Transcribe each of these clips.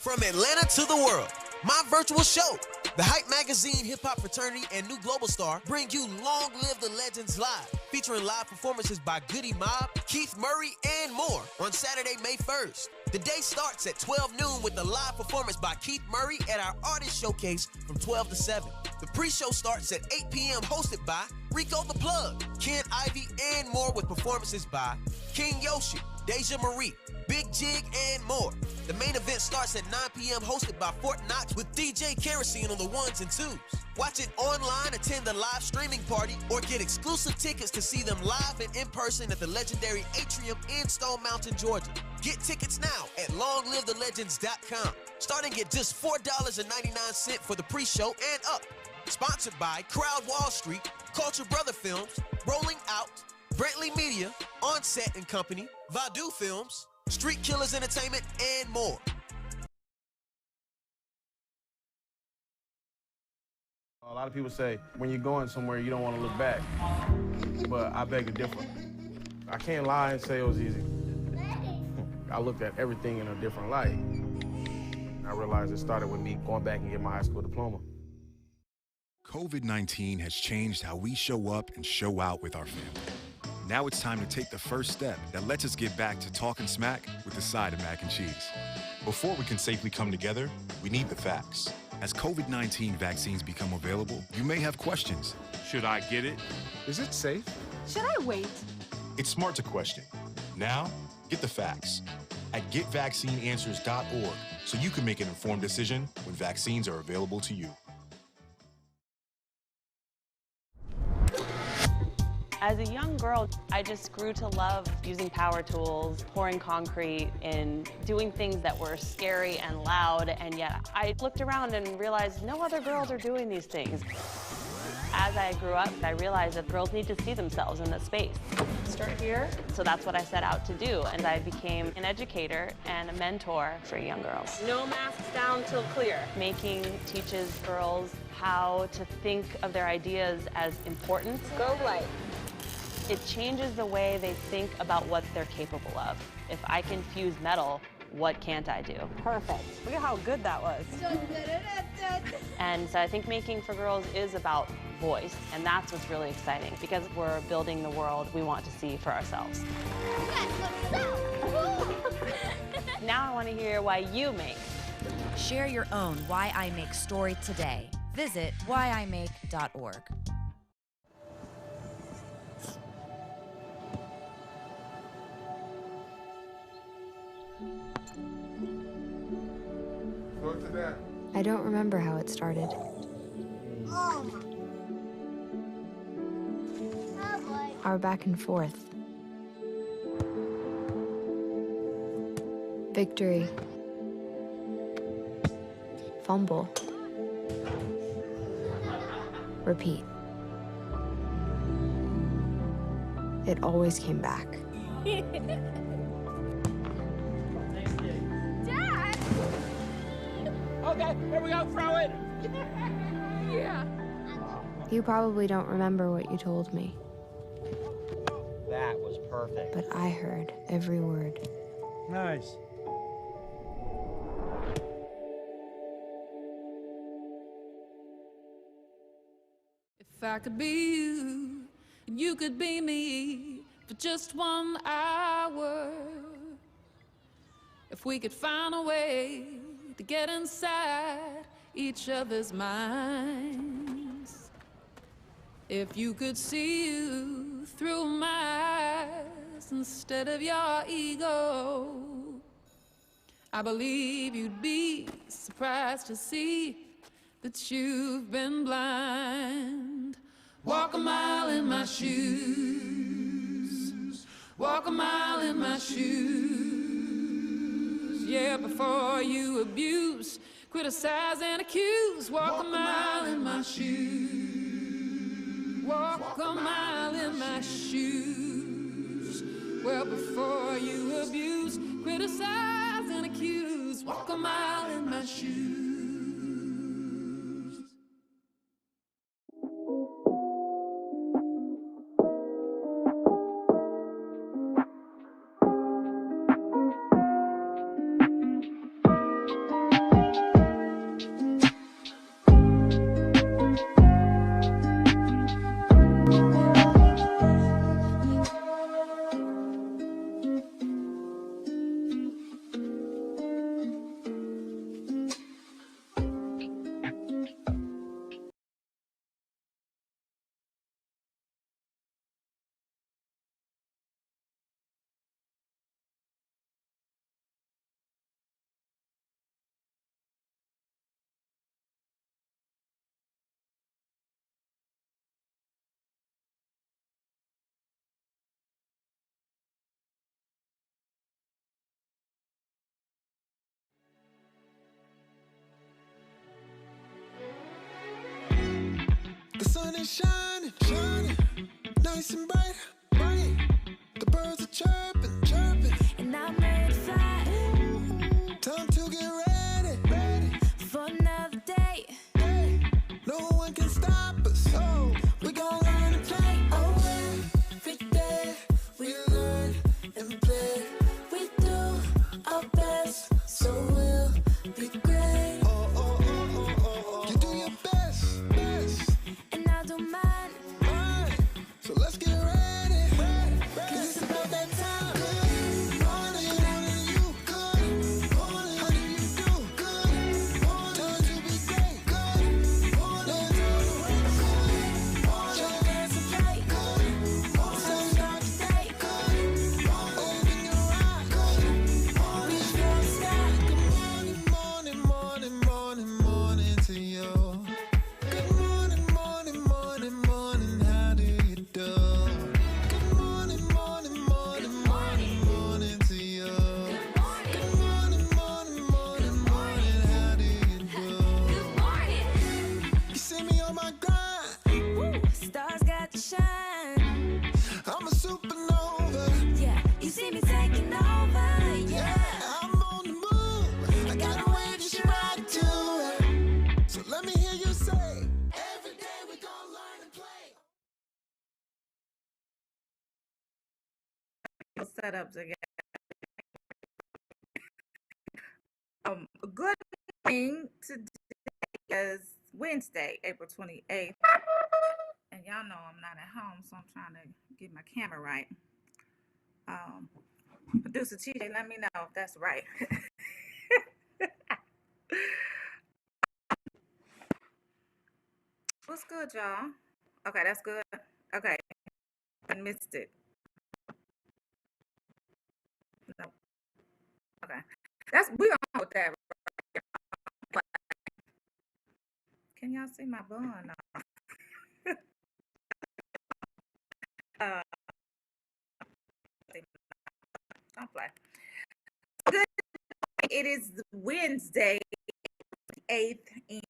From Atlanta to the world, my virtual show, the Hype Magazine, Hip Hop Fraternity, and New Global Star bring you Long Live the Legends Live, featuring live performances by Goody Mob, Keith Murray, and more on Saturday, May 1st. The day starts at 12 noon with a live performance by Keith Murray at our Artist Showcase from 12 to 7. The pre-show starts at 8 p.m. hosted by Rico the Plug, Ken Ivy, and more with performances by King Yoshi, Deja Marie, Big Jig, and more. The main event starts at 9 p.m. hosted by Fort Knox with DJ Kerosene on the ones and twos. Watch it online, attend the live streaming party, or get exclusive tickets to see them live and in person at the legendary Atrium in Stone Mountain, Georgia. Get tickets now at longlivethelegends.com, starting at just $4.99 for the pre-show and up. Sponsored by Crowd Wall Street, Culture Brother Films, Rolling Out, Brantley Media, Onset and Company, Vadu Films, Street Killers Entertainment, and more. A lot of people say when you're going somewhere, you don't want to look back. But I beg to differ. I can't lie and say it was easy. I looked at everything in a different light. I realized it started with me going back and getting my high school diploma. COVID-19 has changed how we show up and show out with our family. Now it's time to take the first step that lets us get back to talking smack with a side of mac and cheese. Before we can safely come together, we need the facts. As COVID-19 vaccines become available, you may have questions. Should I get it? Is it safe? Should I wait? It's smart to question. Now, get the facts at getvaccineanswers.org so you can make an informed decision when vaccines are available to you. As a young girl, I just grew to love using power tools, pouring concrete, and doing things that were scary and loud, and yet I looked around and realized no other girls are doing these things. As I grew up, I realized that girls need to see themselves in this space. Start here. So that's what I set out to do, and I became an educator and a mentor for young girls. No masks down till clear. Making teaches girls how to think of their ideas as important. Go light. It changes the way they think about what they're capable of. If I can fuse metal, what can't I do? Perfect. Look at how good that was. And so I think Making for Girls is about voice, and that's what's really exciting, because we're building the world we want to see for ourselves. Now I want to hear why you make. Share your own Why I Make story today. Visit whyimake.org. I don't remember how it started. Our back and forth. Victory. Fumble. Repeat. It always came back. Okay, here we go, throw it! Yeah. You probably don't remember what you told me, That was perfect. but I heard every word. Nice. If I could be you, and you could be me for just 1 hour. If we could find a way to get inside each other's minds. If you could see you through my eyes instead of your ego, I believe you'd be surprised to see that you've been blind. Walk a mile in my shoes. Walk a mile in my shoes. Yeah, before you abuse, criticize and accuse. Walk a mile in my shoes. Walk a mile in my shoes. Well, before you abuse, criticize and accuse. Walk a mile in my shoes. is shining, shining, nice and bright, bright. The birds are chirping, chirping, and I'm ready to fly. Time to get ready, ready for another day. Hey, no one can stop us. Oh, we gon' learn to play. Oh, every day we learn and play. We do our best, so we'll be great. Oh, oh, oh, oh, oh, oh. You do your best, best, and I do mine, mine. So let's get ready, ready, ready. 'Cause it's about that time. Good morning, morning, you. Good morning, how do you do? Good morning, time to be great. Good morning, time to wake. Good morning, show dance and play. Good morning, sun start today. Good morning, open your eyes. Good morning, reach for the sky. Good morning, morning, morning, morning, morning to you. Good morning, morning, morning, morning, how do you do? Good morning, morning, morning, morning, morning to you. Good morning, morning, morning, morning, how do you do? Good morning. You see me on my grind. Woo. Stars got to shine. I'm a supernova. Yeah, you see me taking over. Yeah, I'm on the move. I got a way to shine to. So let me hear you say, every day we gon' learn and play. Setups again. Good morning. Today is Wednesday, April 28th. And y'all know I'm not at home, so I'm trying to get my camera right. Producer TJ, let me know if that's right. What's good, y'all? Okay, that's good. Okay, I missed it. No. Okay, we're on with that. Can y'all see my bun? Don't play. Good. It is Wednesday, 8th, and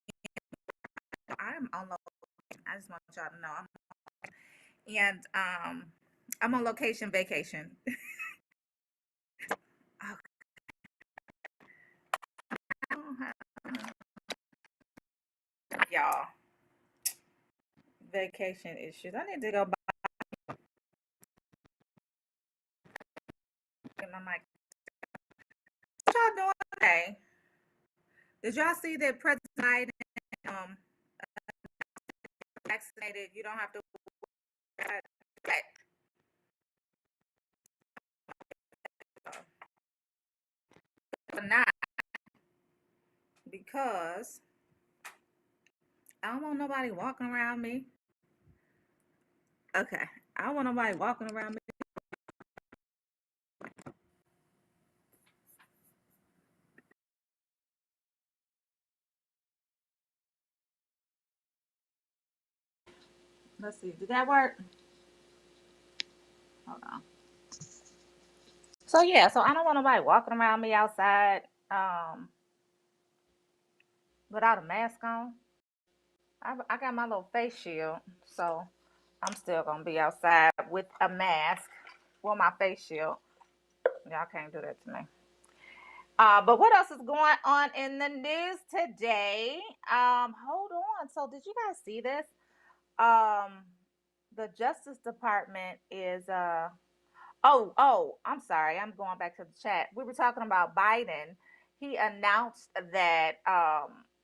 I'm on location. I just want y'all to know I'm on location vacation. Y'all, vacation issues. I need to go buy. Get my mic. What y'all doing today? Did y'all see that President Biden vaccinated? You don't have to. Not because I don't want nobody walking around me. Okay, I don't want nobody walking around me. Let's see, did that work? Hold on. So yeah, so I don't want nobody walking around me outside without a mask on. I got my little face shield, so I'm still gonna be outside with a mask or my face shield. Y'all can't do that to me. But what else is going on in the news today? Hold on. So did you guys see this? The Justice Department is I'm sorry. I'm going back to the chat. We were talking about Biden. He announced that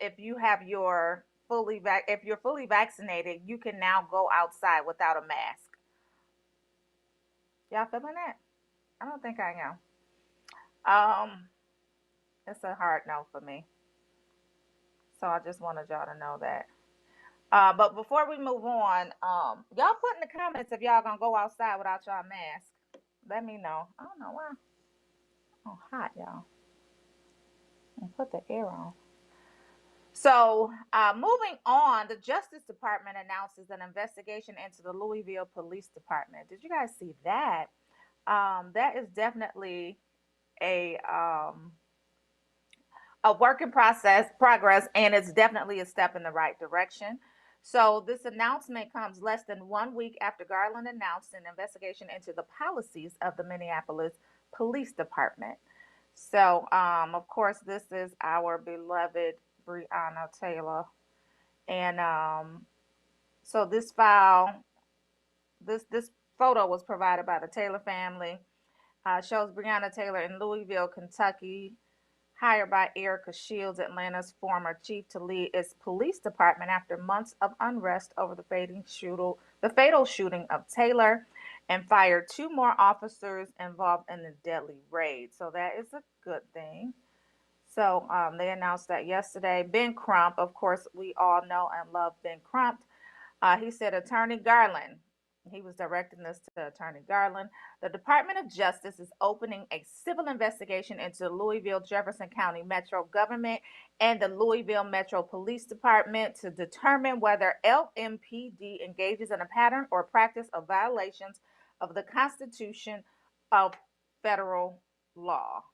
if you're fully vaccinated, you can now go outside without a mask. Y'all feeling that? I don't think I am. It's a hard no for me. So I just wanted y'all to know that. But before we move on, y'all put in the comments if y'all gonna go outside without y'all mask. Let me know. I don't know why. Oh, hot, y'all. And put the air on. So, moving on, the Justice Department announces an investigation into the Louisville Police Department. Did you guys see that? That is definitely a work in progress, and it's definitely a step in the right direction. So this announcement comes less than 1 week after Garland announced an investigation into the policies of the Minneapolis Police Department. So, of course, this is our beloved Breonna Taylor, and so this photo was provided by the Taylor family. Shows Breonna Taylor in Louisville, Kentucky, hired by Erica Shields, Atlanta's former chief, to lead its police department after months of unrest over the fatal shooting of Taylor, and fired 2 more officers involved in the deadly raid. So that is a good thing. So they announced that yesterday. Ben Crump, of course, we all know and love Ben Crump. He said, Attorney Garland, he was directing this to Attorney Garland. The Department of Justice is opening a civil investigation into Louisville Jefferson County Metro Government and the Louisville Metro Police Department to determine whether LMPD engages in a pattern or practice of violations of the Constitution of federal law.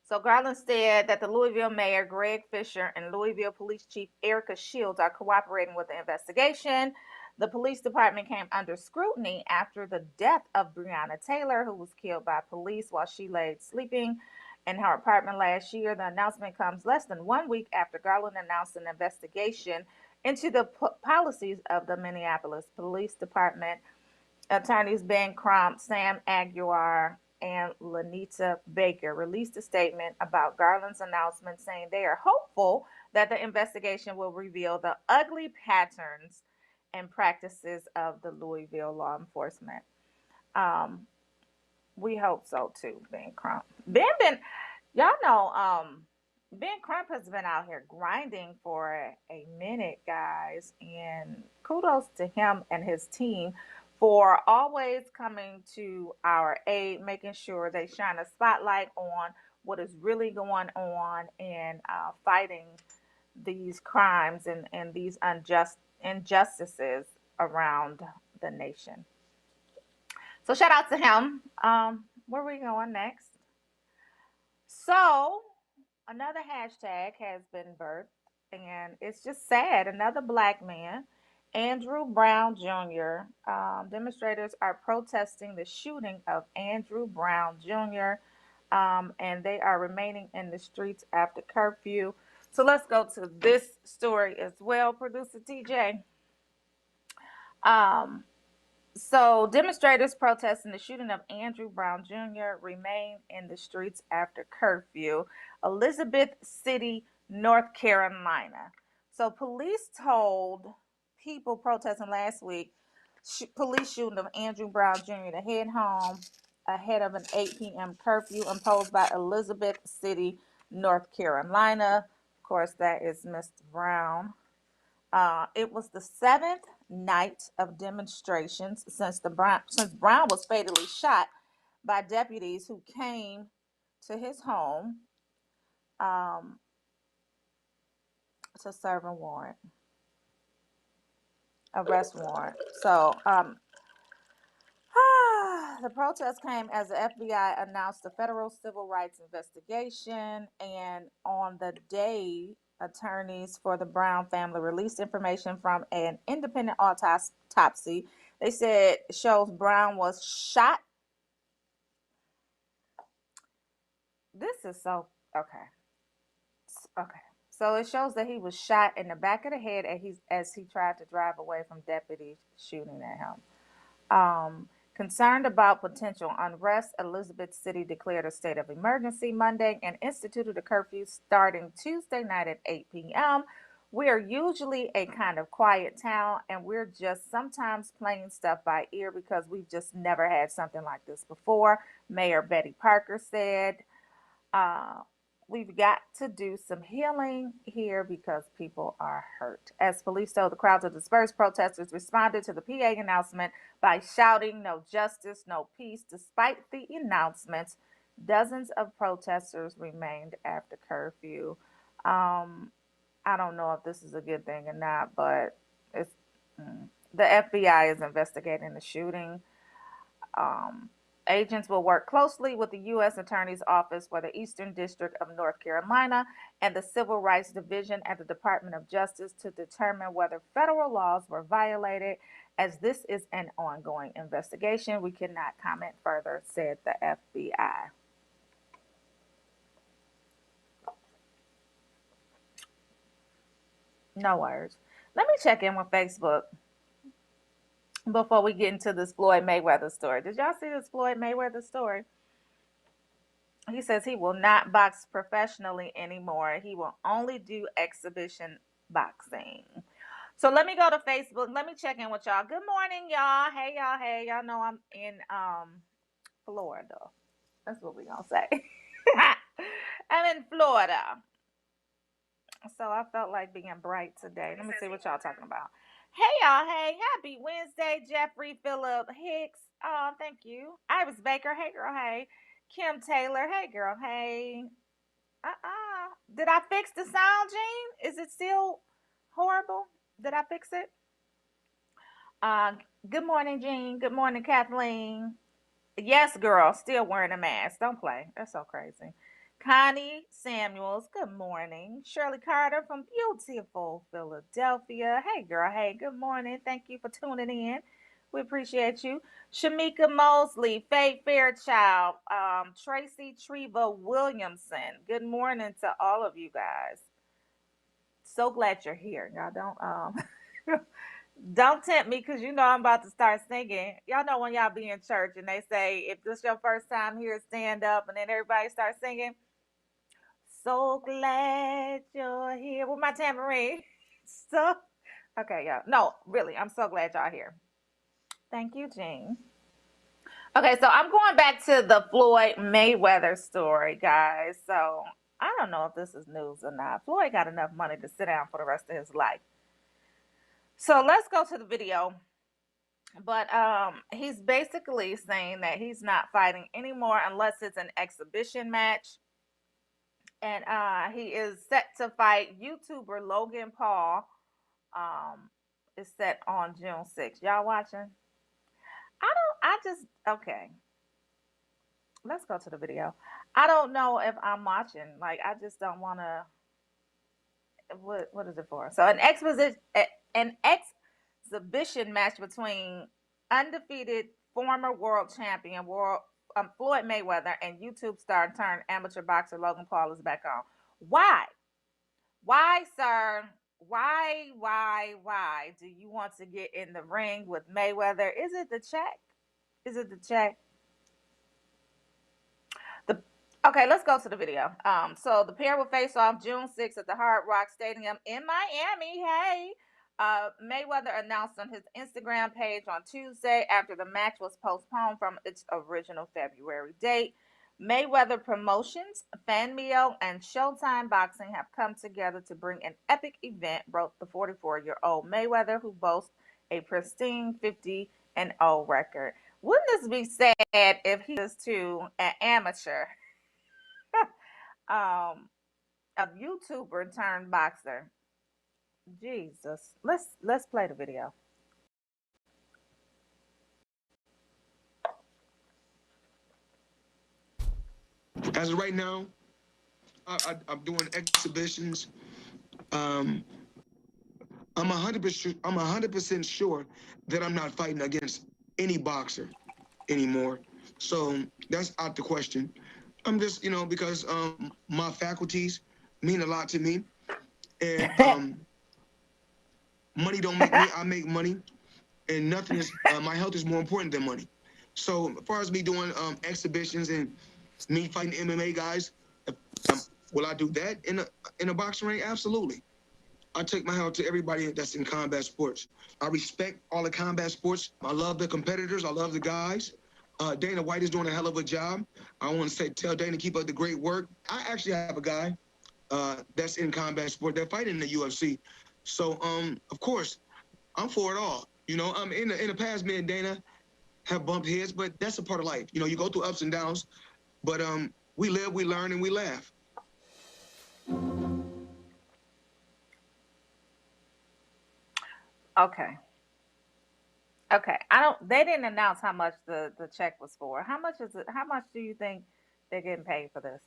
So Garland said that the Louisville Mayor Greg Fisher and Louisville Police Chief Erica Shields are cooperating with the investigation. The police department came under scrutiny after the death of Breonna Taylor, who was killed by police while she lay sleeping in her apartment last year. The announcement comes less than 1 week after Garland announced an investigation into the policies of the Minneapolis Police Department. Attorneys Ben Crump, Sam Aguiar, and Lanita Baker released a statement about Garland's announcement, saying they are hopeful that the investigation will reveal the ugly patterns and practices of the Louisville law enforcement. We hope so too, Ben Crump. Y'all know, Ben Crump has been out here grinding for a minute, guys, and kudos to him and his team for always coming to our aid, making sure they shine a spotlight on what is really going on and fighting these crimes and these injustices around the nation. So shout out to him. Where are we going next? So another hashtag has been birthed, and it's just sad. Another black man, Andrew Brown Jr. Demonstrators are protesting the shooting of Andrew Brown Jr., and they are remaining in the streets after curfew. So let's go to this story as well, Producer TJ. So demonstrators protesting the shooting of Andrew Brown Jr. remain in the streets after curfew. Elizabeth City, North Carolina. So police told people protesting last week, police shooting of Andrew Brown Jr. to head home ahead of an 8 p.m. curfew imposed by Elizabeth City, North Carolina. Of course, that is Mr. Brown. It was the 7th night of demonstrations since Brown was fatally shot by deputies who came to his home to serve a warrant. Arrest warrant. So the protest came as the FBI announced a federal civil rights investigation, and on the day, attorneys for the Brown family released information from an independent autopsy. They said it shows Brown was shot. This is so okay. So it shows that he was shot in the back of the head as he tried to drive away from deputies shooting at him. Concerned about potential unrest, Elizabeth City declared a state of emergency Monday and instituted a curfew starting Tuesday night at 8 p.m. We are usually a kind of quiet town, and we're just sometimes playing stuff by ear because we've just never had something like this before, Mayor Betty Parker said. We've got to do some healing here because people are hurt. As police told the crowds of dispersed, protesters responded to the PA announcement by shouting, "No justice, no peace." Despite the announcements, dozens of protesters remained after curfew. I don't know if this is a good thing or not, but the FBI is investigating the shooting. Agents will work closely with the U.S. Attorney's Office for the Eastern District of North Carolina and the Civil Rights Division at the Department of Justice to determine whether federal laws were violated. As this is an ongoing investigation, we cannot comment further, said the FBI. No words. Let me check in with Facebook before we get into this Floyd Mayweather story. Did y'all see this Floyd Mayweather story? He says he will not box professionally anymore. He will only do exhibition boxing. So let me go to Facebook. Let me check in with y'all. Good morning, y'all. Hey, y'all. Hey, y'all know I'm in Florida. That's what we're going to say. I'm in Florida. So I felt like being bright today. Let me see what y'all talking about. Hey, y'all. Hey, happy Wednesday, Jeffrey Phillip Hicks. Oh, thank you. Iris Baker. Hey, girl. Hey. Kim Taylor. Hey, girl. Hey. Did I fix the sound, Jean? Is it still horrible? Did I fix it? Good morning, Jean. Good morning, Kathleen. Yes, girl. Still wearing a mask. Don't play. That's so crazy. Connie Samuels, good morning. Shirley Carter from beautiful Philadelphia. Hey, girl. Hey, good morning. Thank you for tuning in. We appreciate you. Shamika Mosley, Faye Fairchild, Tracy Treva Williamson. Good morning to all of you guys. So glad you're here. Y'all don't tempt me because you know I'm about to start singing. Y'all know when y'all be in church and they say, if this your first time here, stand up, and then everybody starts singing. So glad you're here with my tambourine. Okay, yeah. No, really, I'm so glad y'all here. Thank you, Jean. Okay, so I'm going back to the Floyd Mayweather story, guys. So I don't know if this is news or not. Floyd got enough money to sit down for the rest of his life. So let's go to the video. But he's basically saying that he's not fighting anymore unless it's an exhibition match. And he is set to fight YouTuber Logan Paul. Is set on June 6th. Y'all watching? Okay. Let's go to the video. I don't know if I'm watching. Like, I just don't want to. What is it for? So an exhibition match between undefeated former world champion Floyd Mayweather and YouTube star turned amateur boxer Logan Paul is back on. Why? Why, sir? Why do you want to get in the ring with Mayweather? Is it the check? Is it the check? Okay, let's go to the video. So the pair will face off June 6th at the Hard Rock Stadium in Miami. Hey, Mayweather announced on his Instagram page on Tuesday after the match was postponed from its original February date. Mayweather Promotions, FanMeo, and Showtime Boxing have come together to bring an epic event, wrote the 44-year-old Mayweather, who boasts a pristine 50-0 record. Wouldn't this be sad if he was to an amateur, a YouTuber turned boxer? Jesus. Let's play the video. As of right now, I'm doing exhibitions. I'm 100% sure that I'm not fighting against any boxer anymore. So that's out the question. I'm just, because my faculties mean a lot to me, and money don't make me. I make money, and nothing is. My health is more important than money. So as far as me doing exhibitions and me fighting MMA guys, will I do that in a boxing ring? Absolutely. I take my hat to everybody that's in combat sports. I respect all the combat sports. I love the competitors. I love the guys. Dana White is doing a hell of a job. I want to tell Dana to keep up the great work. I actually have a guy that's in combat sport that fighting in the UFC. So, of course, I'm for it all. In the past, me and Dana have bumped heads, but that's a part of life. You go through ups and downs, but we live, we learn, and we laugh. Okay. Okay, I don't. They didn't announce how much the check was for. How much is it? How much do you think they're getting paid for this?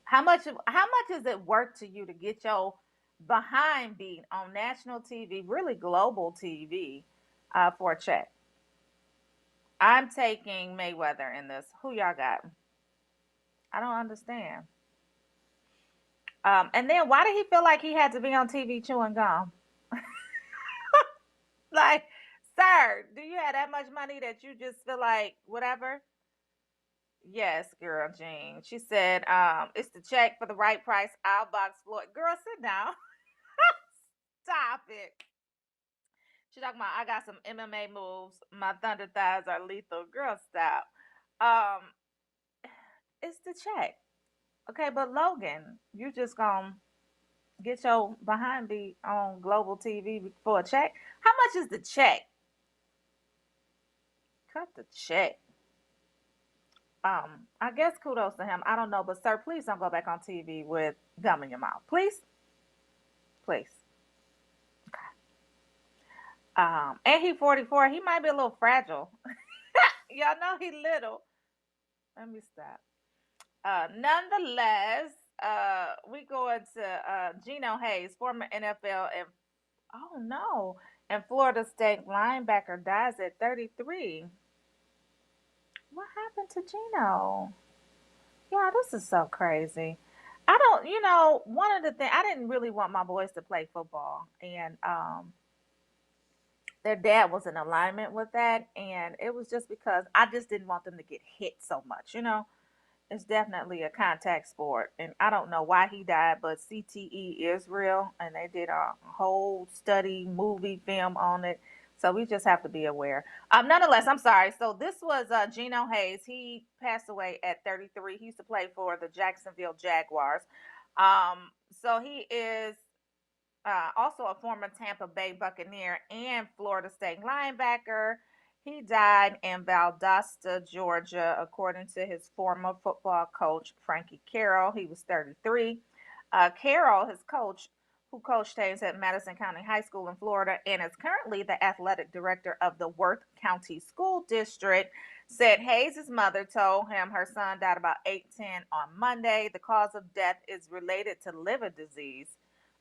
How much is it worth to you to get your behind beat on national TV, really global TV, for a check? I'm taking Mayweather in this. Who y'all got? I don't understand. And then why did he feel like he had to be on TV chewing gum? Like, sir, do you have that much money that you just feel like whatever? Yes, girl, Jean. She said, it's the check for the right price. I'll box Floyd. Girl, sit down. Stop it. She talking about I got some MMA moves. My thunder thighs are lethal. Girl, stop. Um, it's the check. Okay, but Logan, you just gonna get your behind beat on global TV for a check? How much is the check? Cut the check. I guess kudos to him. I don't know, but sir, please don't go back on TV with gum in your mouth. Please? Please. And he 44. He might be a little fragile. Y'all know he little. Let me stop. Nonetheless, we go into Geno Hayes, former NFL and oh no, and Florida State linebacker dies at 33. What happened to Geno? Yeah, this is so crazy. I don't, one of the things I didn't really want my boys to play football, and their dad was in alignment with that, and it was just because I just didn't want them to get hit so much. It's definitely a contact sport, and I don't know why he died, but CTE is real, and they did a whole study, movie, film on it. So we just have to be aware. Nonetheless, I'm sorry. So this was Geno Hayes. He passed away at 33. He used to play for the Jacksonville Jaguars. So he is also a former Tampa Bay Buccaneer and Florida State linebacker. He died in Valdosta, Georgia, according to his former football coach, Frankie Carroll. He was 33. Carroll, his coach, who coached Hayes at Madison County High School in Florida and is currently the athletic director of the Worth County School District, said Hayes' mother told him her son died about 8:10 on Monday. The cause of death is related to liver disease.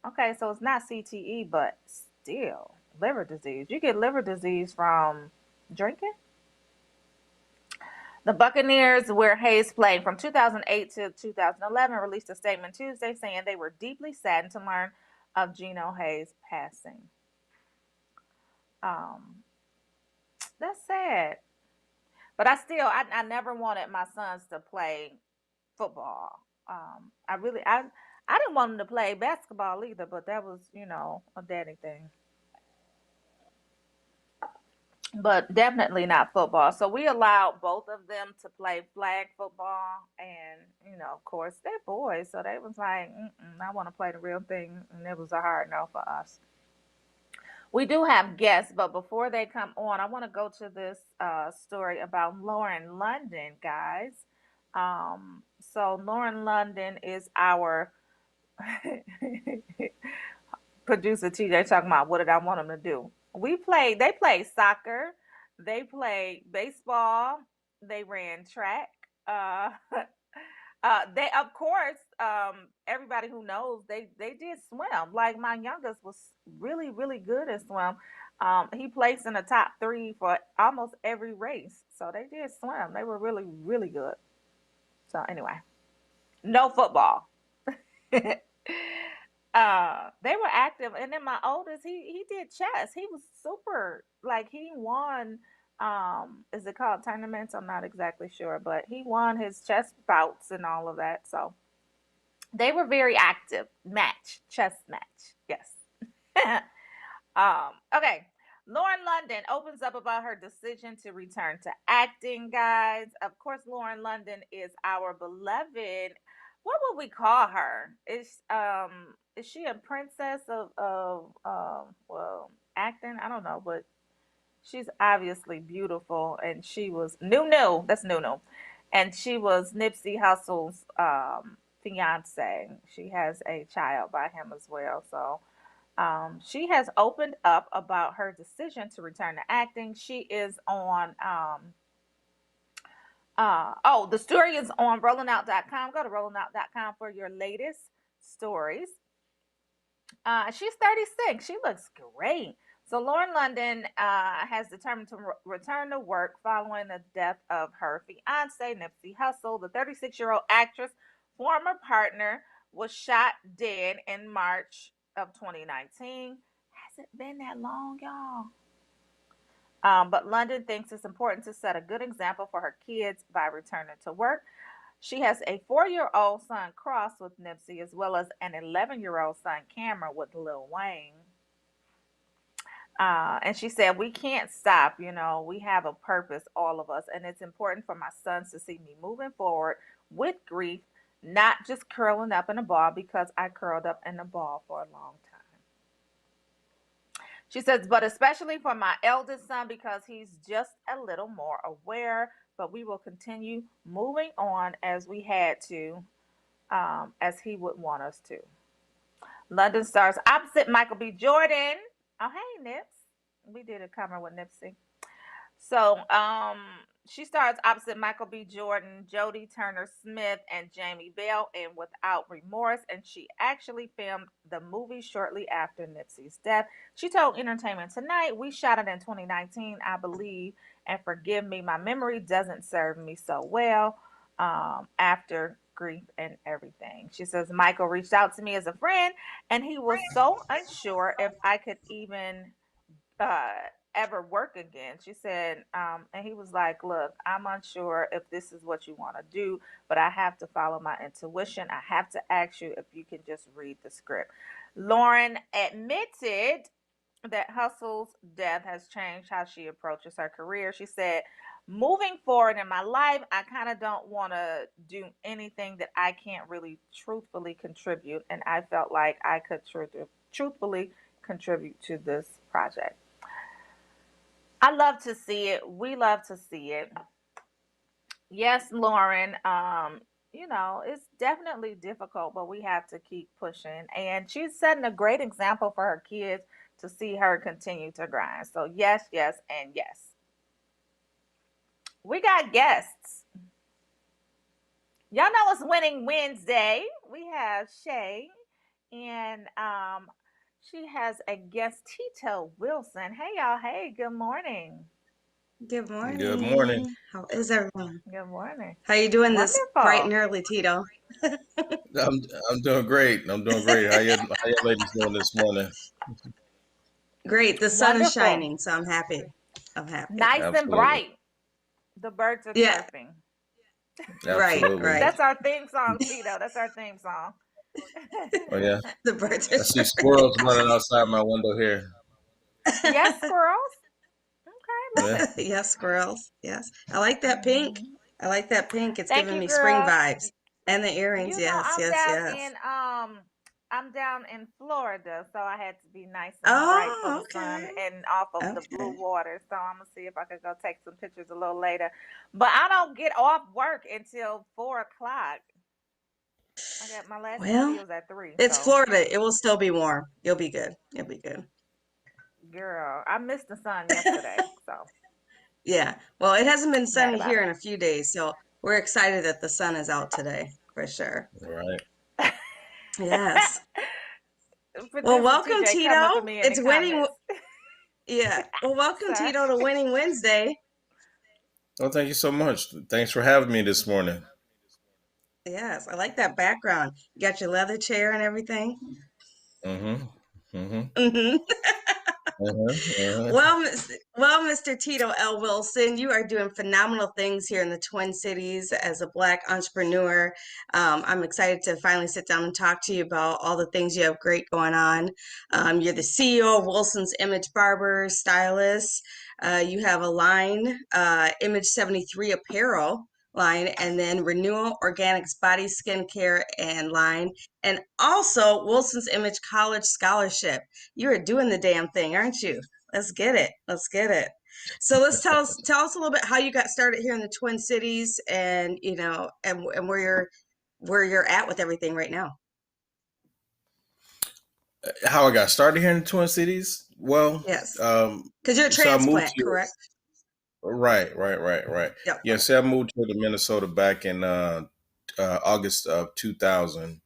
Okay, so it's not CTE, but still, liver disease. You get liver disease from drinking? The Buccaneers, where Hayes played from 2008 to 2011, released a statement Tuesday saying they were deeply saddened to learn of Geno Hayes' passing. That's sad. But I never wanted my sons to play football. I didn't want them to play basketball either, but that was, a daddy thing. But definitely not football. So we allowed both of them to play flag football, and of course they're boys, so they was like, I want to play the real thing, and it was a hard no for us. We do have guests, but before they come on, I want to go to this story about Lauren London, guys. So Lauren London is our producer. TJ talking about what did I want them to do. They played soccer, they played baseball, they ran track. They, of course, everybody who knows, they did swim. Like my youngest was really, really good at swim. He placed in the top 3 for almost every race. So they did swim. They were really, really good. So anyway, no football. They were active, and then my oldest, he did chess. He was super, like he won. Is it called tournaments? I'm not exactly sure, but he won his chess bouts and all of that. So they were very active. Chess match, yes. Okay. Lauren London opens up about her decision to return to acting, guys. Of course, Lauren London is our beloved. What would we call her? Is she a princess of acting? I don't know, but she's obviously beautiful, and she was Nunu. That's Nunu, and she was Nipsey Hussle's fiance. She has a child by him as well. So She has opened up about her decision to return to acting. She is on the story is on rollingout.com. Go to rollingout.com for your latest stories. She's 36. She looks great. So Lauren London has determined to return to work following the death of her fiance, Nipsey Hussle. The 36-year-old actress, former partner, was shot dead in March of 2019. Hasn't been that long, y'all. But London thinks it's important to set a good example for her kids by returning to work. She has a 4-year-old son, Cross, with Nipsey, as well as an 11-year-old son, Cameron, with Lil Wayne. And she said, we can't stop, we have a purpose, all of us. And it's important for my sons to see me moving forward with grief, not just curling up in a ball, because I curled up in a ball for a long time. She says, but especially for my eldest son, because he's just a little more aware, but we will continue moving on as we had to, as he would want us to. London stars opposite Michael B. Jordan. Oh, hey, Nips. We did a cover with Nipsey. So she stars opposite Michael B. Jordan, Jodie Turner-Smith, and Jamie Bell in Without Remorse, and she actually filmed the movie shortly after Nipsey's death. She told Entertainment Tonight, we shot it in 2019, I believe, and forgive me, my memory doesn't serve me so well after grief and everything. She says, Michael reached out to me as a friend, and he was so unsure if I could even ever work again. She said, and he was like, look, I'm unsure if this is what you want to do, but I have to follow my intuition. I have to ask you if you can just read the script. Lauren admitted that Hussle's death has changed how she approaches her career. She said, moving forward in my life, I kind of don't want to do anything that I can't really truthfully contribute, and I felt like I could truthfully contribute to this project. I love to see it. We love to see it. Yes, Lauren, it's definitely difficult, but we have to keep pushing. And she's setting a great example for her kids to see her continue to grind. So yes, yes, and yes. We got guests. Y'all know it's Winning Wednesday. We have Shay, and she has a guest, Tito Wilson. Hey, y'all. Hey, good morning. Good morning. Good morning. How is everyone? Good morning. How you doing Wonderful. this bright and early, Tito? I'm doing great. I'm doing great. How you ladies doing this morning? Great. The sun Wonderful. is shining, so I'm happy. Nice Absolutely. and bright. The birds are chirping. Right. That's our theme song, Tito. That's our theme song. Oh yeah. The birds I see squirrels running outside my window here. Yes, squirrels. Okay. Yeah. Yes, squirrels. Yes. I like that pink. I like that pink. It's Thank giving you, me girl. spring vibes. And the earrings. I'm Yes. I'm down in Florida, so I had to be nice and bright for the sun and off of the blue water. So I'm gonna see if I could go take some pictures a little later. But I don't get off work until 4 o'clock. I got my last videos at 3. It's so. Florida. It will still be warm. You'll be good. You'll be good. Girl, I missed the sun yesterday, so. Yeah. Well, it hasn't been sunny about here it. in a few days, so we're excited that the sun is out today for sure. Right. Yes. Producer Well, welcome, TJ coming Tito. for me in It's the winning. comments. Yeah. Well, welcome, Sorry. Tito, to Winning Wednesday. Well, thank you so much. Thanks for having me this morning. Yes, I like that background. You got your leather chair and everything. Well, Mr. Tito L. Wilson, you are doing phenomenal things here in the Twin Cities as a Black entrepreneur. I'm excited to finally sit down and talk to you about all the things you have great going on. You're the CEO of Wilson's Image Barbers, Stylists. You have a line, Image 73 Apparel line, and then Renewal Organics Body Skincare and line, and also Wilson's Image College Scholarship. You are doing the damn thing, aren't you? Let's get it. Let's get it. So let's tell us a little bit how you got started here in the Twin Cities, and and where you're at with everything right now. How I got started here in the Twin Cities? Well, Yes. um, Because you're a so I moved transplant, here. correct? Right. Yep. Yeah, see, I moved here to Minnesota back in August of 2000.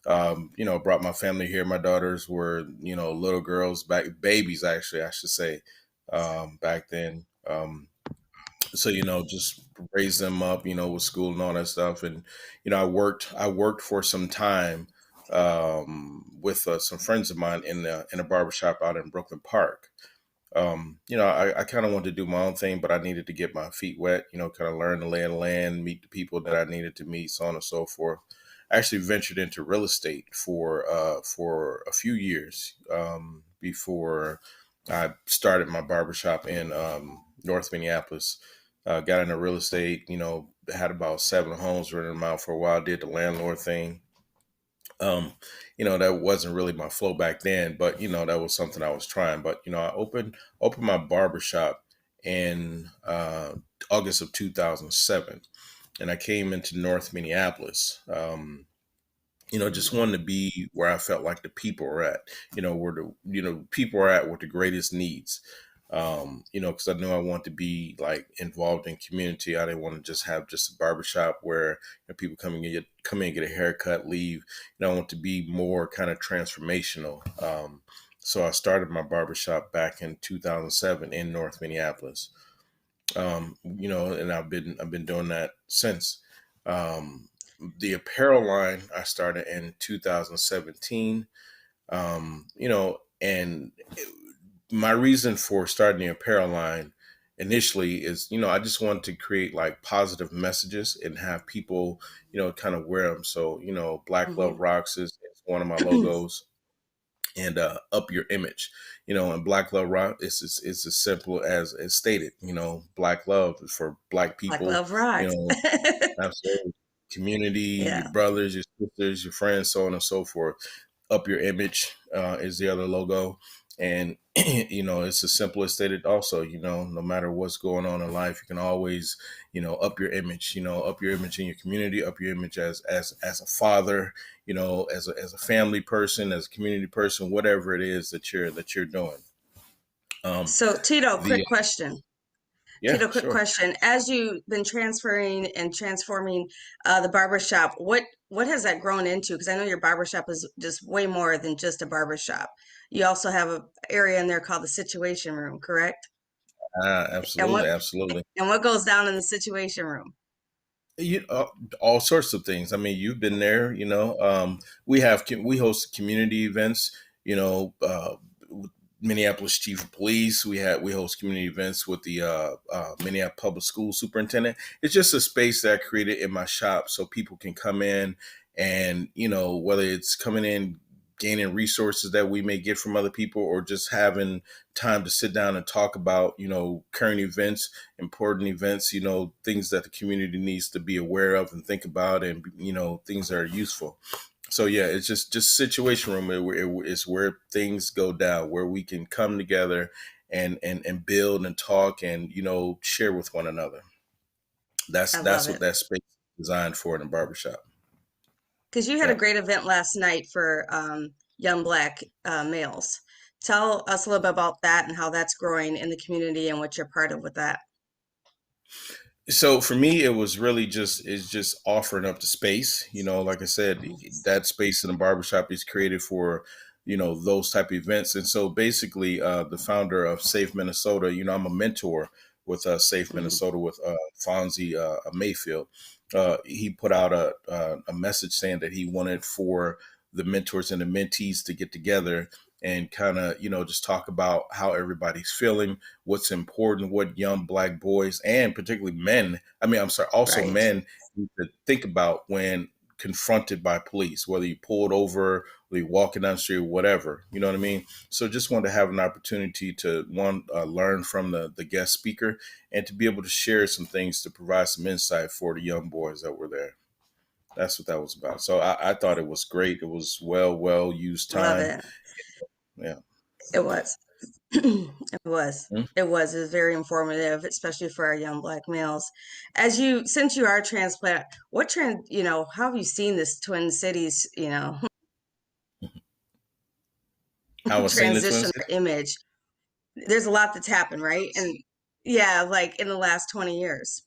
Brought my family here. My daughters were, little girls, babies, actually, I should say, back then. So, just raised them up, with school and all that stuff. And, I worked for some time with some friends of mine in a barbershop out in Brooklyn Park. I kind of wanted to do my own thing, but I needed to get my feet wet, kind of learn the lay of the land, meet the people that I needed to meet, so on and so forth. I actually ventured into real estate for a few years before I started my barbershop in North Minneapolis. Got into real estate, had about 7 homes renting them out for a while, did the landlord thing. um that wasn't really my flow back then, but that was something I was trying. But I opened my barbershop in August of 2007, and I came into North Minneapolis. Just wanted to be where I felt like the people are at, where the people are at with the greatest needs. Because I knew I wanted to be like involved in community. I didn't want to just have just a barbershop where people come in and get a haircut, leave. I want to be more kind of transformational. So I started my barbershop back in 2007 in North Minneapolis. And I've been doing that since. The apparel line I started in 2017. And my reason for starting the apparel line initially is, I just wanted to create like positive messages and have people, kind of wear them. So, Black Mm-hmm. Love Rocks is one of my logos, and up your image, and Black Love Rock is as simple as stated. Black love is for Black Black people, Love you rocks. know, absolutely, community, Yeah. your brothers, your sisters, your friends, so on and so forth. Up your image is the other logo. And it's as simple as stated also. No matter what's going on in life, you can always up your image, up your image in your community, up your image as a father, as a family person, as a community person, whatever it is that you're doing. So, Tito, The quick question. Yeah, Tito, quick sure. question. As you've been transferring and transforming the barbershop, what has that grown into? Because I know your barbershop is just way more than just a barbershop. You also have an area in there called the Situation Room, correct? And what Absolutely. and what goes down in the Situation Room? All sorts of things. I mean, you've been there. We host community events. With Minneapolis Chief of Police. We host community events with the Minneapolis Public School Superintendent. It's just a space that I created in my shop so people can come in and whether it's coming in, gaining resources that we may get from other people, or just having time to sit down and talk about current events, important events, things that the community needs to be aware of and think about, and things that are useful. So yeah, it's just Situation Room. It's where things go down, where we can come together and build and talk and share with one another. That's I love what it. that space is designed for in a barbershop. Because you had a Yeah. great event last night for young Black males. Tell us a little bit about that and how that's growing in the community and what you're part of with that. So for me, it was really just offering up the space. Like I said, that space in the barbershop is created for those type of events. And so basically, the founder of Safe Minnesota, I'm a mentor with Safe Minnesota with Fonzie Mayfield. He put out a message saying that he wanted for the mentors and the mentees to get together and kind of just talk about how everybody's feeling, what's important, what young Black boys and particularly men, also Right. men need to think about when confronted by police, whether you pulled over, whether you're walking down the street, whatever, you know what I mean? So just wanted to have an opportunity to learn from the guest speaker and to be able to share some things to provide some insight for the young boys that were there. That's what that was about. So I thought it was great. It was well used Love time. it. Yeah. It was. It was. Mhm. It was. It was very informative, especially for our young Black males. Since you are a transplant, what trend, how have you seen this Twin Cities, I was seeing the Twin transition Cities. our image. There's a lot that's happened, right? And yeah, like in the last 20 years.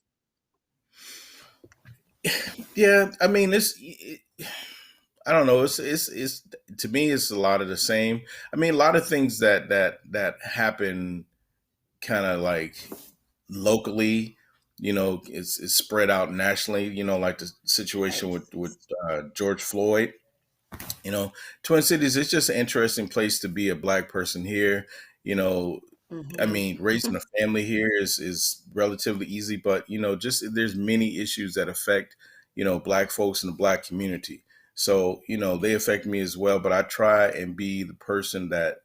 Yeah, I mean, I don't know. It's to me, it's a lot of the same. I mean, a lot of things that happen kind of like locally, it's spread out nationally. Like the situation with George Floyd. Twin Cities, it's just an interesting place to be a Black person here. I mean, raising a family here is relatively easy, but just there's many issues that affect Black folks in the Black community. So they affect me as well. But I try and be the person that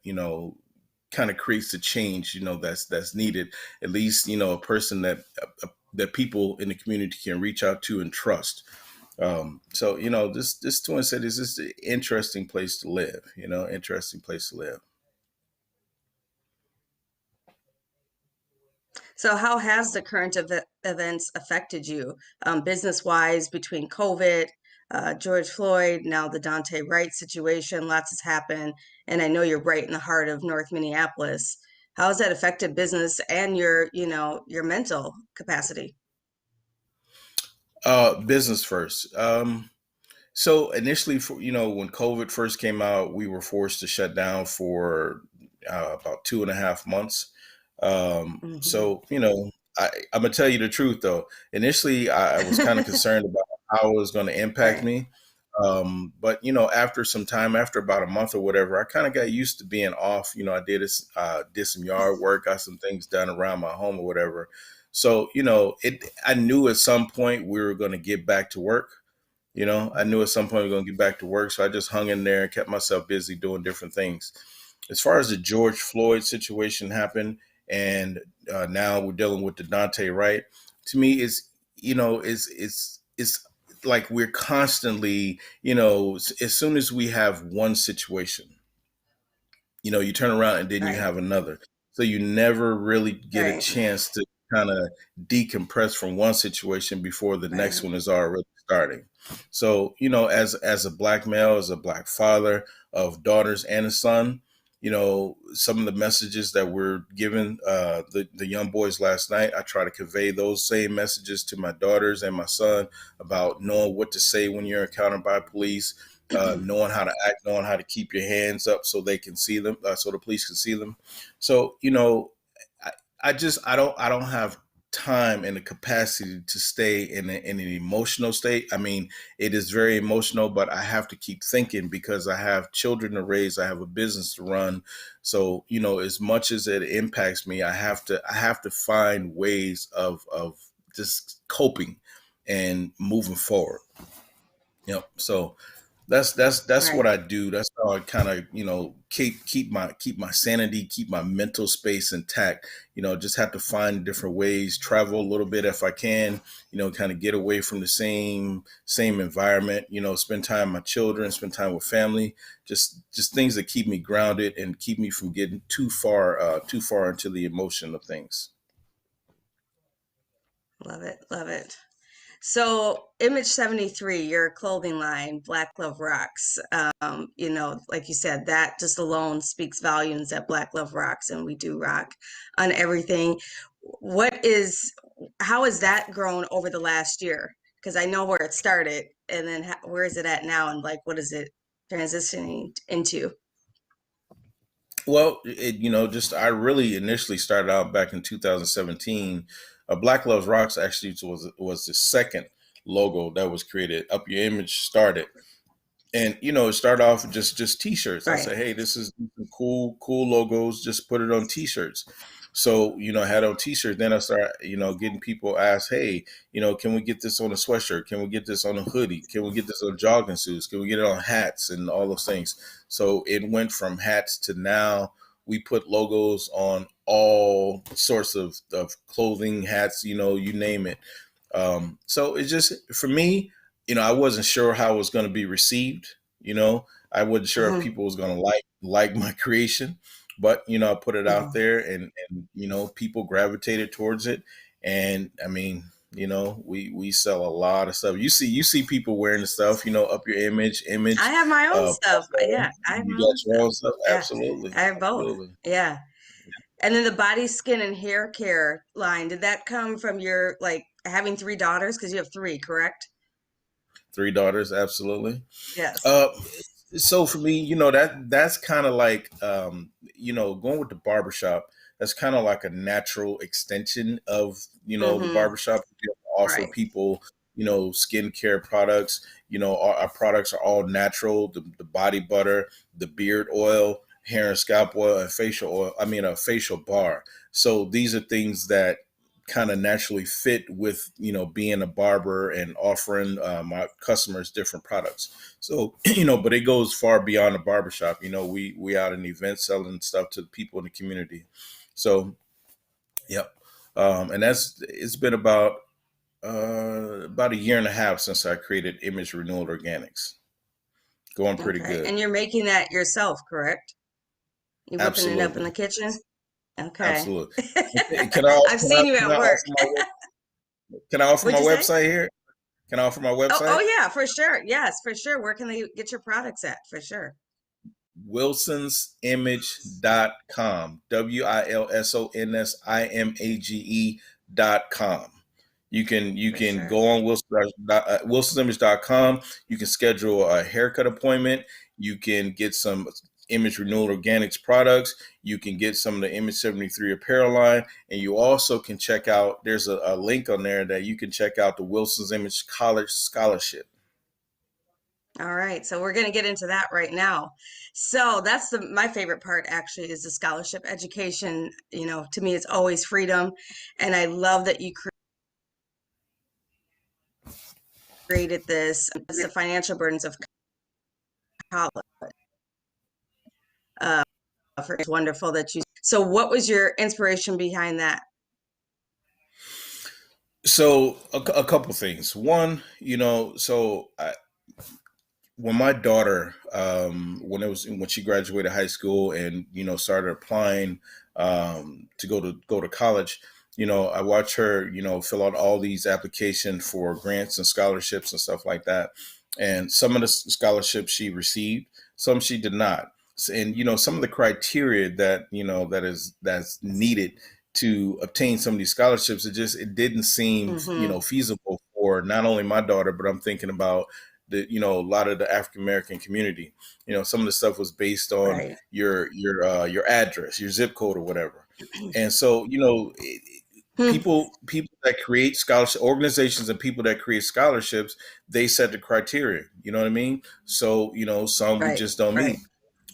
kind of creates the change that's needed. At least a person that people in the community can reach out to and trust. So this Twin Cities is an interesting place to live. Interesting place to live. So how has the current events affected you, business-wise, between COVID, George Floyd, now the Daunte Wright situation? Lots has happened, and I know you're right in the heart of North Minneapolis. How has that affected business and your mental capacity? Business first. So initially, when COVID first came out, we were forced to shut down for about 2.5 months. So, I'm gonna tell you the truth though. Initially, I was kind of concerned about how it was going to impact me. But after some time, after about a month or whatever, I kind of got used to being off. I did some yard work, got some things done around my home or whatever. So, I knew at some point we were going to get back to work. I knew at some point we were going to get back to work. So I just hung in there and kept myself busy doing different things. As far as the George Floyd situation happened, and now we're dealing with the Daunte Wright, to me, it's like we're constantly, as soon as we have one situation, you turn around and then you have another. So you never really get a chance to kind of decompress from one situation before the next one is already starting. So, as a Black male, as a Black father of daughters and a son, some of the messages that were given the young boys last night, I try to convey those same messages to my daughters and my son about knowing what to say when you're encountered by police, knowing how to act, knowing how to keep your hands up so they can see them, so the police can see them. So, I don't have time and the capacity to stay in an emotional state. I mean, it is very emotional, but I have to keep thinking because I have children to raise, I have a business to run. So, as much as it impacts me, I have to find ways of just coping and moving forward. So that's what I do. That's how I kind of, keep my sanity, keep my mental space intact. Just have to find different ways, travel a little bit if I can, kind of get away from the same environment, spend time with my children, spend time with family, just things that keep me grounded and keep me from getting too far into the emotion of things. Love it. Love it. So Image 73, your clothing line, Black Love Rocks, like you said, that just alone speaks volumes that Black Love Rocks, and we do rock on everything. How has that grown over the last year? Because I know where it started, and then where is it at now, and like, what is it transitioning into? Well, I really initially started out back in 2017. Black Love Rocks actually was the second logo that was created. Up Your Image started, and it started off with just T-shirts. I said, hey, this is cool logos. Just put it on T-shirts. So I had on T-shirts. Then I started getting people ask, hey, can we get this on a sweatshirt? Can we get this on a hoodie? Can we get this on jogging suits? Can we get it on hats and all those things? So it went from hats to now we put logos on all sorts of clothing, hats, you name it. So it's just, for me, I wasn't sure how it was going to be received. I wasn't sure if people was going to like my creation, but, I put it out there and people gravitated towards it. And I mean, You know, we sell a lot of stuff. You see people wearing the stuff. You know, up your image. I have my own stuff. Yeah, I have You my got own your stuff. own stuff. Yeah, Absolutely, I have both. absolutely. Yeah. And then the body, skin, and hair care line, did that come from your like having 3 daughters? Because you have 3, correct? 3 daughters, absolutely. Yes. So for me, you know, that's kind of like you know, going with the barbershop, that's kind of like a natural extension of, you know, the Mm-hmm. barbershop. We offer Right. people, you know, skincare products. You know, our products are all natural, the body butter, the beard oil, hair and scalp oil, and facial oil. I mean, a facial bar. So these are things that kind of naturally fit with, you know, being a barber and offering my customers different products. So, you know, but it goes far beyond the barbershop. You know, we out in events selling stuff to the people in the community. So, yep. And it's been about a year and a half since I created Image Renewal Organics. Going pretty Okay. good. And you're making that yourself, correct? You whipping it up in the Absolutely. kitchen? Okay. Absolutely. Can I, I've seen you can at I work. can I offer my What'd you say? website here? Can I offer my Oh, website? yeah, for sure. Yes, for sure. Where can they get your products at? For sure. WilsonsImage.com. WILSONSIMAGE.com. You can sure. go on wilsonsimage.com. You can schedule a haircut appointment. You can get some Image Renewal Organics products. You can get some of the Image 73 apparel line. And you also can check out, there's a link on there that you can check out the Wilson's Image College Scholarship. All right, so we're going to get into that right now. So that's my favorite part actually is the scholarship education. You know, to me, it's always freedom. And I love that you created this, the financial burdens of college. It's wonderful that you, so what was your inspiration behind that? So a couple things. One, you know, when my daughter, when she graduated high school and, you know, started applying to go to college, you know, I watched her, you know, fill out all these applications for grants and scholarships and stuff like that. And some of the scholarships she received, some she did not. And, you know, some of the criteria that, you know, that's needed to obtain some of these scholarships, it didn't seem, you know, feasible for not only my daughter, but I'm thinking about you know, a lot of the African American community. You know, some of the stuff was based on your address, your zip code or whatever. And so, you know, people that create scholarship organizations and people that create scholarships, they set the criteria, you know what I mean? So, you know, some we just don't meet.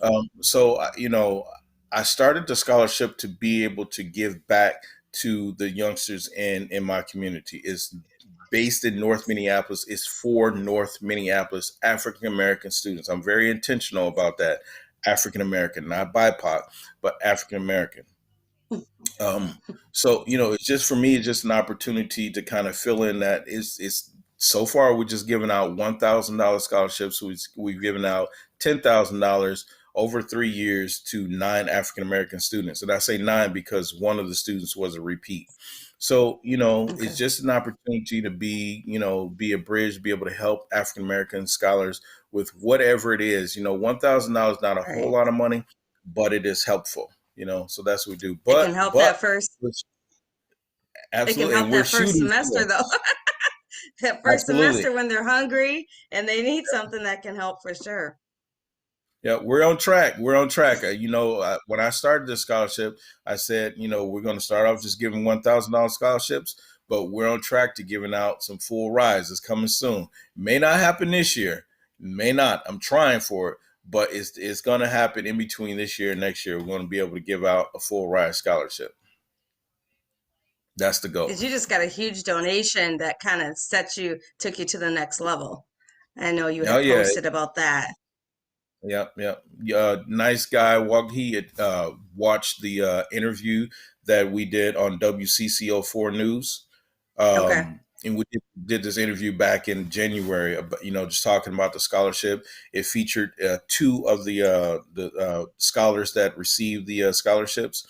You know, I started the scholarship to be able to give back to the youngsters in my community. It's based in North Minneapolis. It's for North Minneapolis African American students. I'm very intentional about that. African American, not BIPOC, but African American. So, you know, it's just for me, it's just an opportunity to kind of fill in that. It's so far we're just giving out $1,000 scholarships. We've given out $10,000 over 3 years to 9 African American students. And I say 9 because one of the students was a repeat. So, you know, it's just an opportunity to be, you know, be a bridge, be able to help African American scholars with whatever it is. You know, $1,000 is not a whole lot of money, but it is helpful, you know, so that's what we do. But it can help that first. Absolutely. It can help that first semester, though. That first semester when they're hungry and they need something, that can help for sure. Yeah, we're on track. We're on track. You know, when I started this scholarship, I said, you know, we're going to start off just giving $1,000 scholarships, but we're on track to giving out some full rides. It's coming soon. May not happen this year. May not. I'm trying for it, but it's going to happen in between this year and next year. We're going to be able to give out a full ride scholarship. That's the goal. Because you just got a huge donation that kind of took you to the next level. I know you had posted about that. Yep. Nice guy. He had watched the interview that we did on WCCO4 News. And we did this interview back in January, you know, just talking about the scholarship. It featured 2 of the scholars that received the scholarships.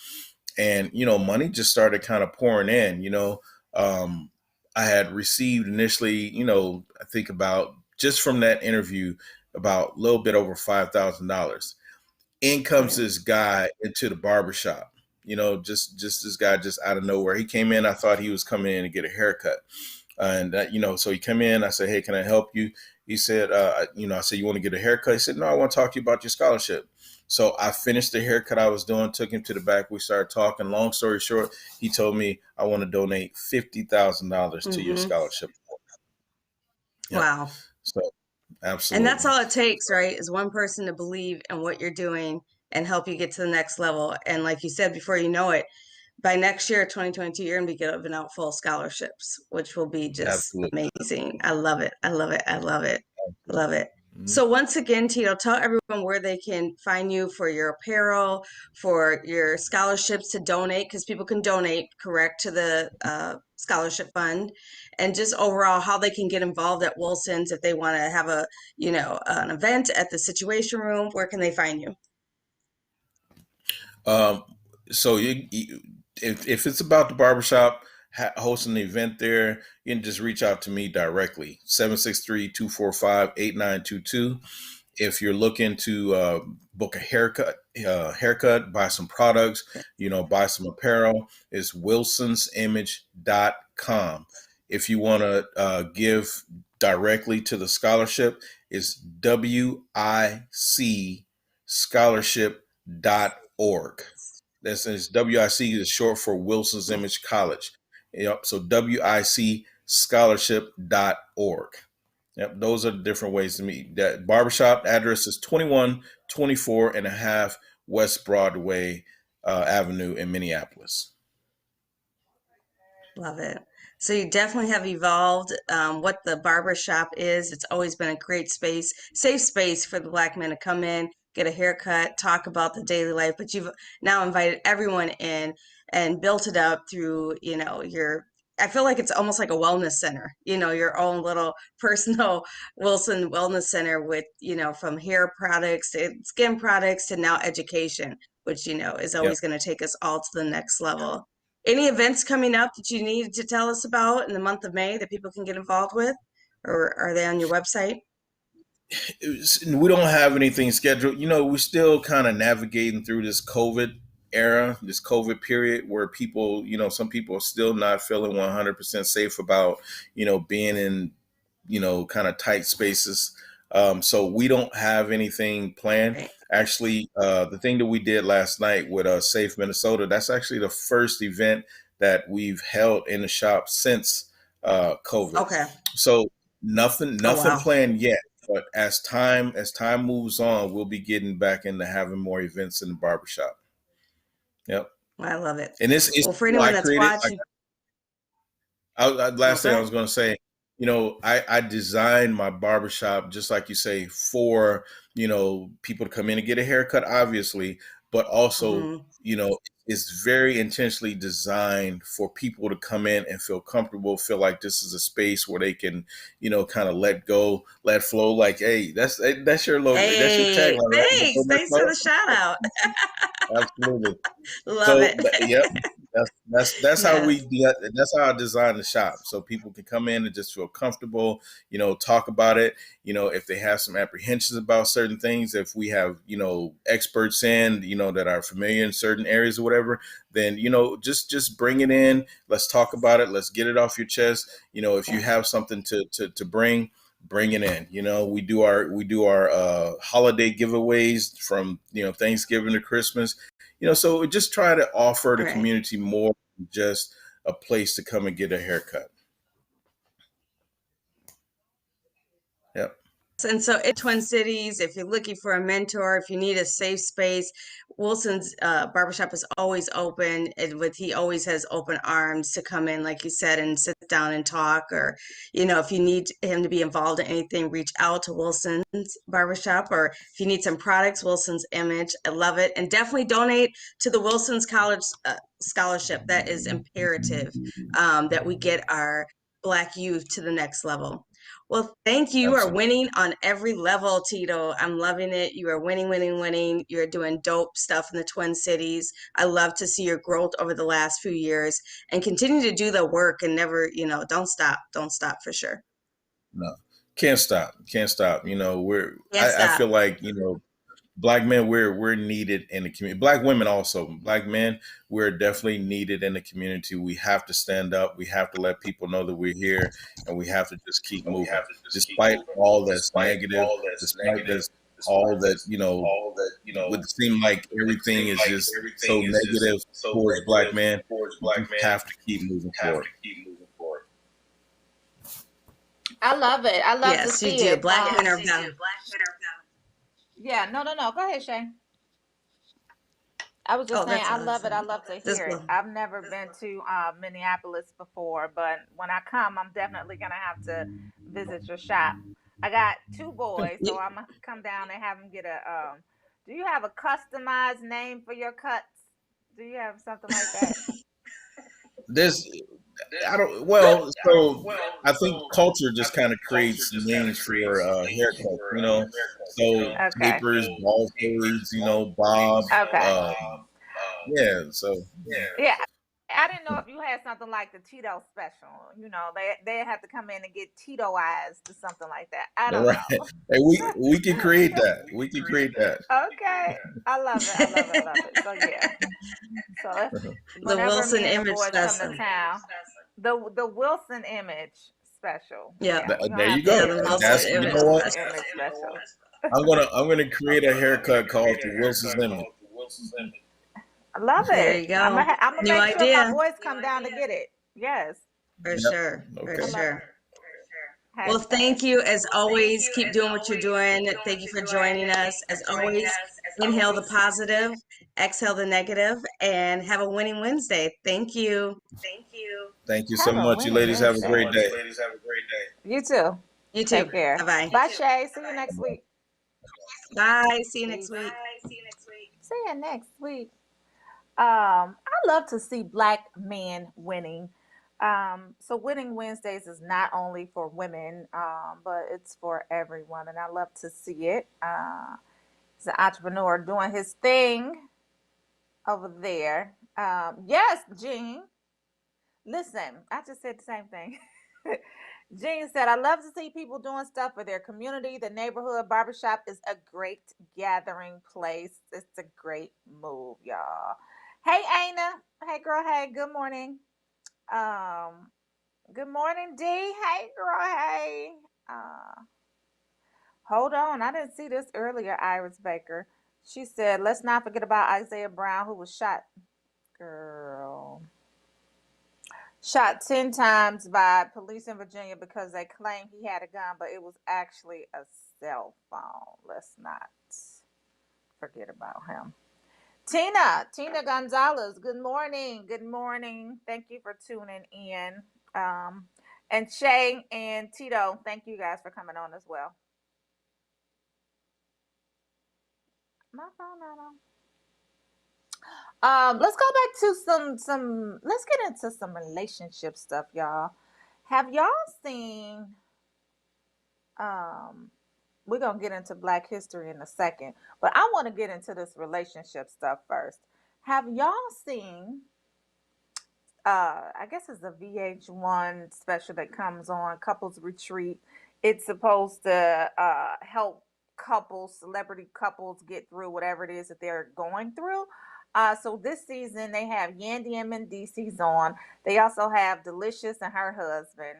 And, you know, money just started kind of pouring in, you know. I had received initially, I think about just from that interview, about a little bit over $5,000. In comes this guy into the barbershop, just this guy just out of nowhere. He came in. I thought he was coming in to get a haircut. So he came in. I said, "Hey, can I help you?" He said, I said, "You want to get a haircut?" He said, "No, I want to talk to you about your scholarship." So I finished the haircut I was doing, took him to the back. We started talking. Long story short, he told me, "I want to donate $50,000 to your scholarship." Yeah. Wow. So absolutely. And that's all it takes, right? Is one person to believe in what you're doing and help you get to the next level. And like you said, before you know it, by next year, 2022, you're going to be giving out full scholarships, which will be just amazing. I love it. I love it. I love it. Love it. So once again, Tito, tell everyone where they can find you for your apparel, for your scholarships to donate, because people can donate, correct, to the scholarship fund, and just overall how they can get involved at Wilson's if they want to have an event at the Situation Room. Where can they find you? So if it's about the barbershop, hosting the event there, you can just reach out to me directly, 763-245-8922. If you're looking to book a haircut, buy some products, buy some apparel, it's wilsonsimage.com. If you want to give directly to the scholarship, it's WICscholarship.org. That's WIC is short for Wilson's Image College. Yep. So WICscholarship.org. Yep. Those are the different ways to meet. That barbershop address is 2124 and a half West Broadway Avenue in Minneapolis. Love it. So you definitely have evolved what the barbershop is. It's always been a great space, safe space for the Black men to come in, get a haircut, talk about the daily life. But you've now invited everyone in and built it up through, I feel like it's almost like a wellness center, your own little personal Wilson Wellness Center with, from hair products to skin products to now education, which, is always going to take us all to the next level. Any events coming up that you need to tell us about in the month of May that people can get involved with, or are they on your website? We don't have anything scheduled. We're still kind of navigating through this COVID era, this COVID period where people, some people are still not feeling 100% safe about, being in, kind of tight spaces. So we don't have anything planned. Right. Actually, the thing that we did last night with Safe Minnesota, that's actually the first event that we've held in the shop since COVID. Okay. So nothing planned yet. But as time moves on, we'll be getting back into having more events in the barbershop. Yep. I love it. And it's for anyone that's watching. Last thing I was going to say, I designed my barbershop, just like you say, for, people to come in and get a haircut, obviously, but also, it's very intentionally designed for people to come in and feel comfortable, feel like this is a space where they can, kind of let go, let flow. Like, hey, that's your logo. Hey, that's your tagline. Thanks. Right? Thanks for the shout out. Absolutely. Love it. Yep. That's how that's how I design the shop. So people can come in and just feel comfortable, talk about it. If they have some apprehensions about certain things, if we have, experts in, that are familiar in certain areas or whatever, then, just bring it in. Let's talk about it. Let's get it off your chest. If you have something to bring it in. We do our holiday giveaways from, Thanksgiving to Christmas. So we just try to offer the community more than just a place to come and get a haircut. Yep. And so in Twin Cities, if you're looking for a mentor, if you need a safe space, Wilson's barbershop is always open. He always has open arms to come in, like you said, and sit down and talk. Or, if you need him to be involved in anything, reach out to Wilson's barbershop. Or if you need some products, Wilson's Image. I love it. And definitely donate to the Wilson's College scholarship. That is imperative, that we get our Black youth to the next level. Well, thank you. You are Absolutely. winning on every level, Tito. I'm loving it. You are winning, winning, winning. You're doing dope stuff in the Twin Cities. I love to see your growth over the last few years and continue to do the work and never, don't stop. Don't stop for sure. No, can't stop. Can't stop. Can't I stop. feel like, Black men, we're needed in the community. Black women also. Black men, we're definitely needed in the community. We have to stand up. We have to let people know that we're here, and we have to just keep moving. Despite all that's negative, despite this, all that, would seem like everything is just so negative towards Black men, we have to keep moving forward. I love it. I love to Yes, you see do. it. Black men are valid. Yeah, no. Go ahead, Shay. I was just Oh, saying, that's I love it. I awesome. love to This hear it. will. I've never been to Minneapolis before, but when I come, I'm definitely gonna have to visit your shop. I got 2 boys, so I'm gonna come down and have them get a. Do you have a customized name for your cuts? Do you have something like that? This well, so I think culture just kind of creates names for haircuts, so Okay. tapers, ball fades, bob, Okay. yeah, so Yeah, I didn't know if you had something like the Tito special. They have to come in and get Titoized or something like that. I don't right. know. Hey, we can create that. We can create that. Okay, I love it. I love it. I love it. So yeah. So The whenever Wilson me and the image boys come special. to town, the Wilson image special. Yeah. Yeah, we're gonna There have you to go. Yeah, get the the Wilson boys You the image know what? Wilson special. image special. I'm gonna create a haircut called the Wilson's Image. I love There it. you go. I'm gonna New make sure my idea. boys come down to get it. Yes, For Yep. sure. For Okay. I love sure. it. Well, Hashtag. thank you as always. Keep doing what you're doing. Thank you for joining us. As always, inhale the positive, exhale the negative, and have a winning Wednesday. Thank you. Thank you so Have a much. You winning ladies have a great Wednesday. day. You too. You too. Take care. Bye-bye. Bye, Shay. See you next week. Bye. See you next Peace. week. See you next week. I love to see Black men winning. So winning Wednesdays is not only for women, but it's for everyone, and I love to see it. He's an entrepreneur doing his thing over there. Yes, Gene. Listen, I just said the same thing. Gene said, I love to see people doing stuff for their community. The neighborhood barbershop is a great gathering place. It's a great move, y'all. Hey, Aina. Hey, girl. Hey, good morning. Um, Good morning, D. Hey, girl. Hey. Hold on. I didn't see this earlier, Iris Baker. She said, let's not forget about Isaiah Brown, who was shot. Girl. Shot 10 times by police in Virginia because they claimed he had a gun, but it was actually a cell phone. Let's not forget about him. Tina Gonzalez, good morning. Good morning. Thank you for tuning in. And Shay and Tito, thank you guys for coming on as well. My phone not on. Let's go back to some. Let's get into some relationship stuff, y'all. Have y'all seen? We're gonna get into Black history in a second, but I want to get into this relationship stuff first. Have y'all seen? I guess it's a VH1 special that comes on Couples Retreat. It's supposed to help couples, celebrity couples, get through whatever it is that they're going through. So this season they have Yandy and Mendeecees on. They also have Delicious and her husband,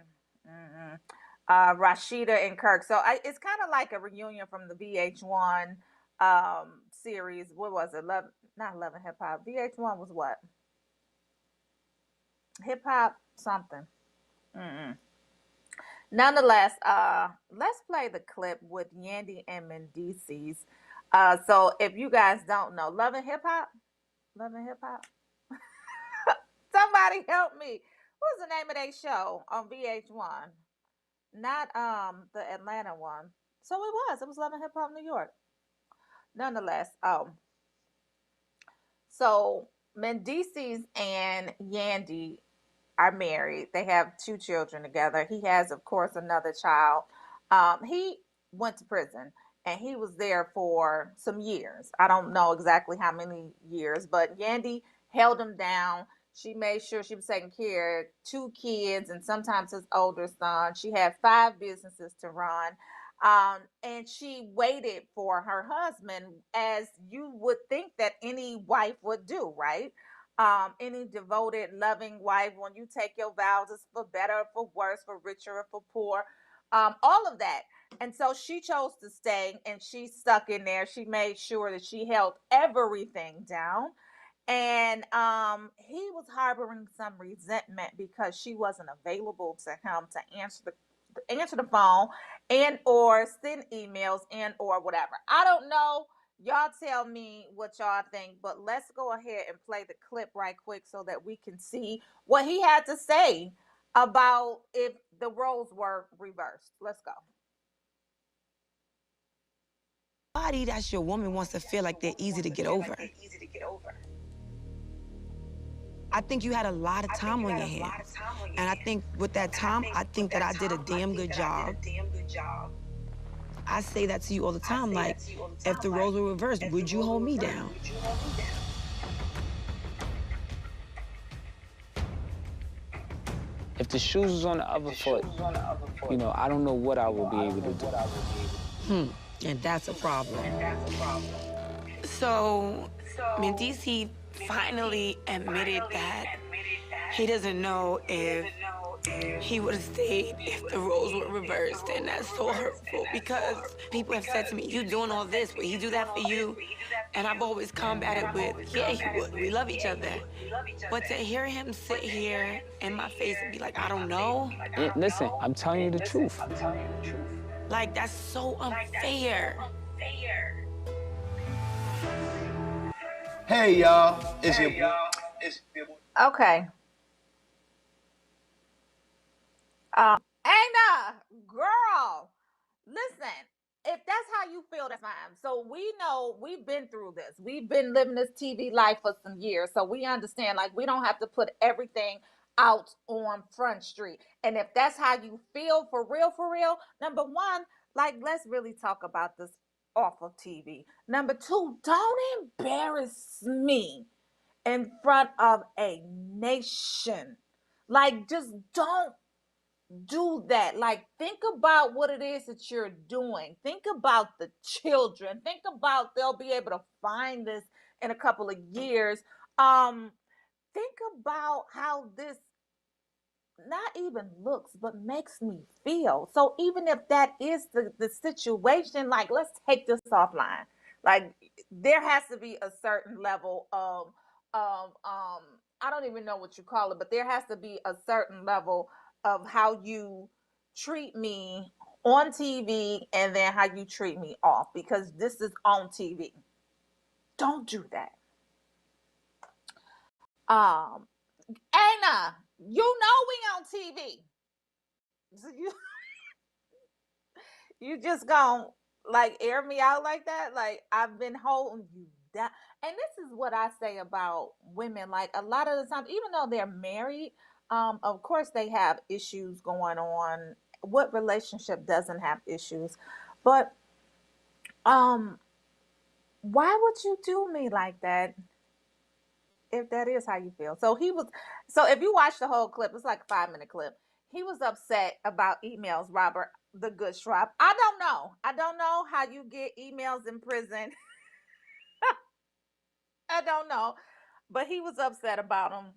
Rashida and Kirk. So it's kind of like a reunion from the VH1 series. What was it? Not Love and Hip Hop. VH1 was what? Hip hop something. Nonetheless, let's play the clip with Yandy and Mendeecees. So if you guys don't know, Love and Hip Hop, somebody help me. What's the name of that show on VH1? Not the Atlanta one. So it was Love and Hip Hop New York. Nonetheless, so Mendeecees and Yandy are married. They have 2 children together. He has, of course, another child. He went to prison and he was there for some years. I don't know exactly how many years, but Yandy held him down. She made sure she was taking care of 2 kids and sometimes his older son. She had 5 businesses to run. And she waited for her husband, as you would think that any wife would do, right? Any devoted, loving wife, when you take your vows, it's for better, for worse, for richer, or for poor, all of that. And so she chose to stay and she stuck in there. She made sure that she held everything down. And he was harboring some resentment because she wasn't available to him to answer the phone and or send emails and or whatever. I don't know. Y'all tell me what y'all think, but let's go ahead and play the clip right quick so that we can see what he had to say about if the roles were reversed. Let's go. Body that your woman wants to feel like they're easy to get over. I think you had a lot of time on your hands. And I think with that time, I think that I did a damn good job. I say that to you all the time, like, if the roles were reversed, would you hold me down? If the shoes was on the other foot, you know, I don't know what I would be able to do. And that's a problem. So, Mendici finally admitted that he doesn't know if he would have stayed if the roles were reversed, and that's so hurtful because people have said to me, you doing all this, would he do that for you? And I've always combated with, yeah, he would. We love each other. But to hear him sit here in my face and be like, I don't know. Yeah, listen, I'm telling you the truth. Like, that's so unfair. Hey, y'all. It's your boy. Okay. Anna, girl, listen, if that's how you feel, that's fine. So we know we've been through this. We've been living this TV life for some years. So we understand, like, we don't have to put everything out on Front Street. And if that's how you feel for real, number one, like, let's really talk about this off of TV. Number two, don't embarrass me in front of a nation. Like, just don't do that. Like, think about what it is that you're doing. Think about the children. Think about they'll be able to find this in a couple of years. Think about how this not even looks, but makes me feel. So even if that is the situation, like, let's take this offline. Like, there has to be a certain level of I don't even know what you call it, but there has to be a certain level of how you treat me on TV and then how you treat me off, because this is on TV. Don't do that. Anna, you know we on TV. So you just gonna, like, air me out like that? Like, I've been holding you down. And this is what I say about women. Like, a lot of the time, even though they're married, of course they have issues going on. What relationship doesn't have issues? But why would you do me like that if that is how you feel? So if you watch the whole clip, it's like a 5-minute clip. He was upset about emails, Robert the Good Schropp. I don't know how you get emails in prison. I don't know. But he was upset about them.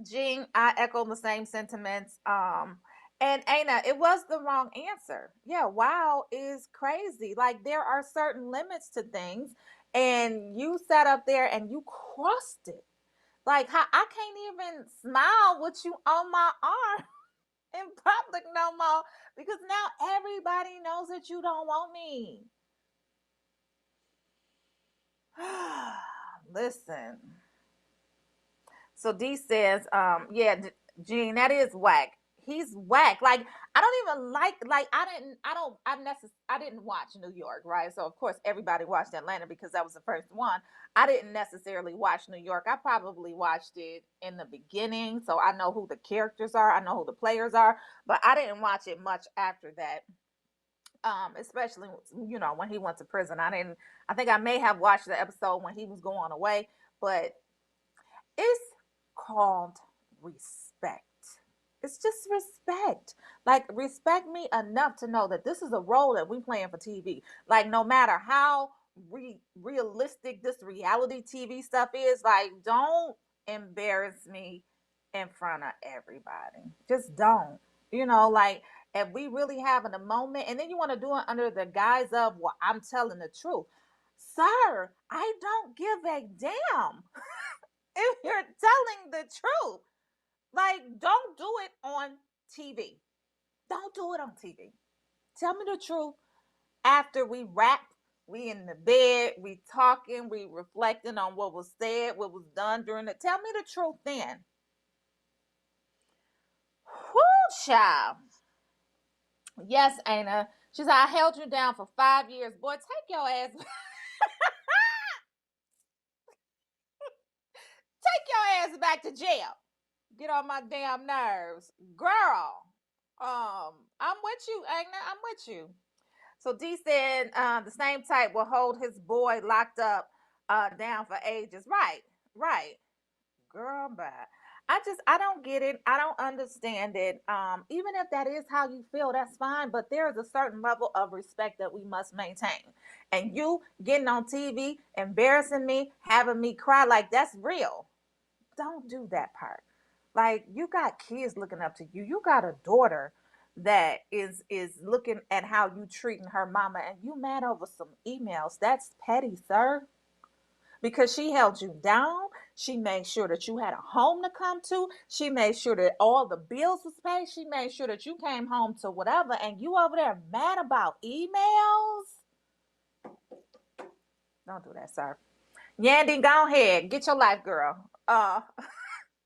Jean, I echo the same sentiments. And Anna, it was the wrong answer. Yeah, wow is crazy. Like, there are certain limits to things, and you sat up there and you crossed it. Like, how I can't even smile with you on my arm in public no more, because now everybody knows that you don't want me. Listen. So D says, yeah, Jean, that is whack. he's whack. Like, I don't even like I didn't watch New York, right? So of course everybody watched Atlanta because that was the first one. I didn't necessarily watch New York. I probably watched it in the beginning, so I know who the characters are, I know who the players are, but I didn't watch it much after that. Especially when he went to prison. I think I may have watched the episode when he was going away, but it's called respect. It's just respect. Like, respect me enough to know that this is a role that we playing for TV. Like, no matter how realistic this reality TV stuff is, like, don't embarrass me in front of everybody. Just don't. Like, if we really having a moment, and then you want to do it under the guise of, well, I'm telling the truth. Sir, I don't give a damn if you're telling the truth. Like, don't do it on TV. Don't do it on TV. Tell me the truth. After we wrap, we in the bed, we talking, we reflecting on what was said, what was done during the. Tell me the truth then. Whoo, child. Yes, Aina. She said, I held you down for 5 years. Boy, take your ass. Take your ass back to jail. Get on my damn nerves. Girl. I'm with you, Aina. I'm with you. So D said the same type will hold his boy locked up down for ages. Right. Girl, bye. I don't get it. I don't understand it. Even if that is how you feel, that's fine. But there is a certain level of respect that we must maintain. And you getting on TV, embarrassing me, having me cry, like, that's real. Don't do that part. Like, you got kids looking up to you. You got a daughter that is looking at how you treating her mama, and you mad over some emails. That's petty, sir. Because she held you down. She made sure that you had a home to come to. She made sure that all the bills was paid. She made sure that you came home to whatever, and you over there mad about emails? Don't do that, sir. Yandy, go ahead. Get your life, girl.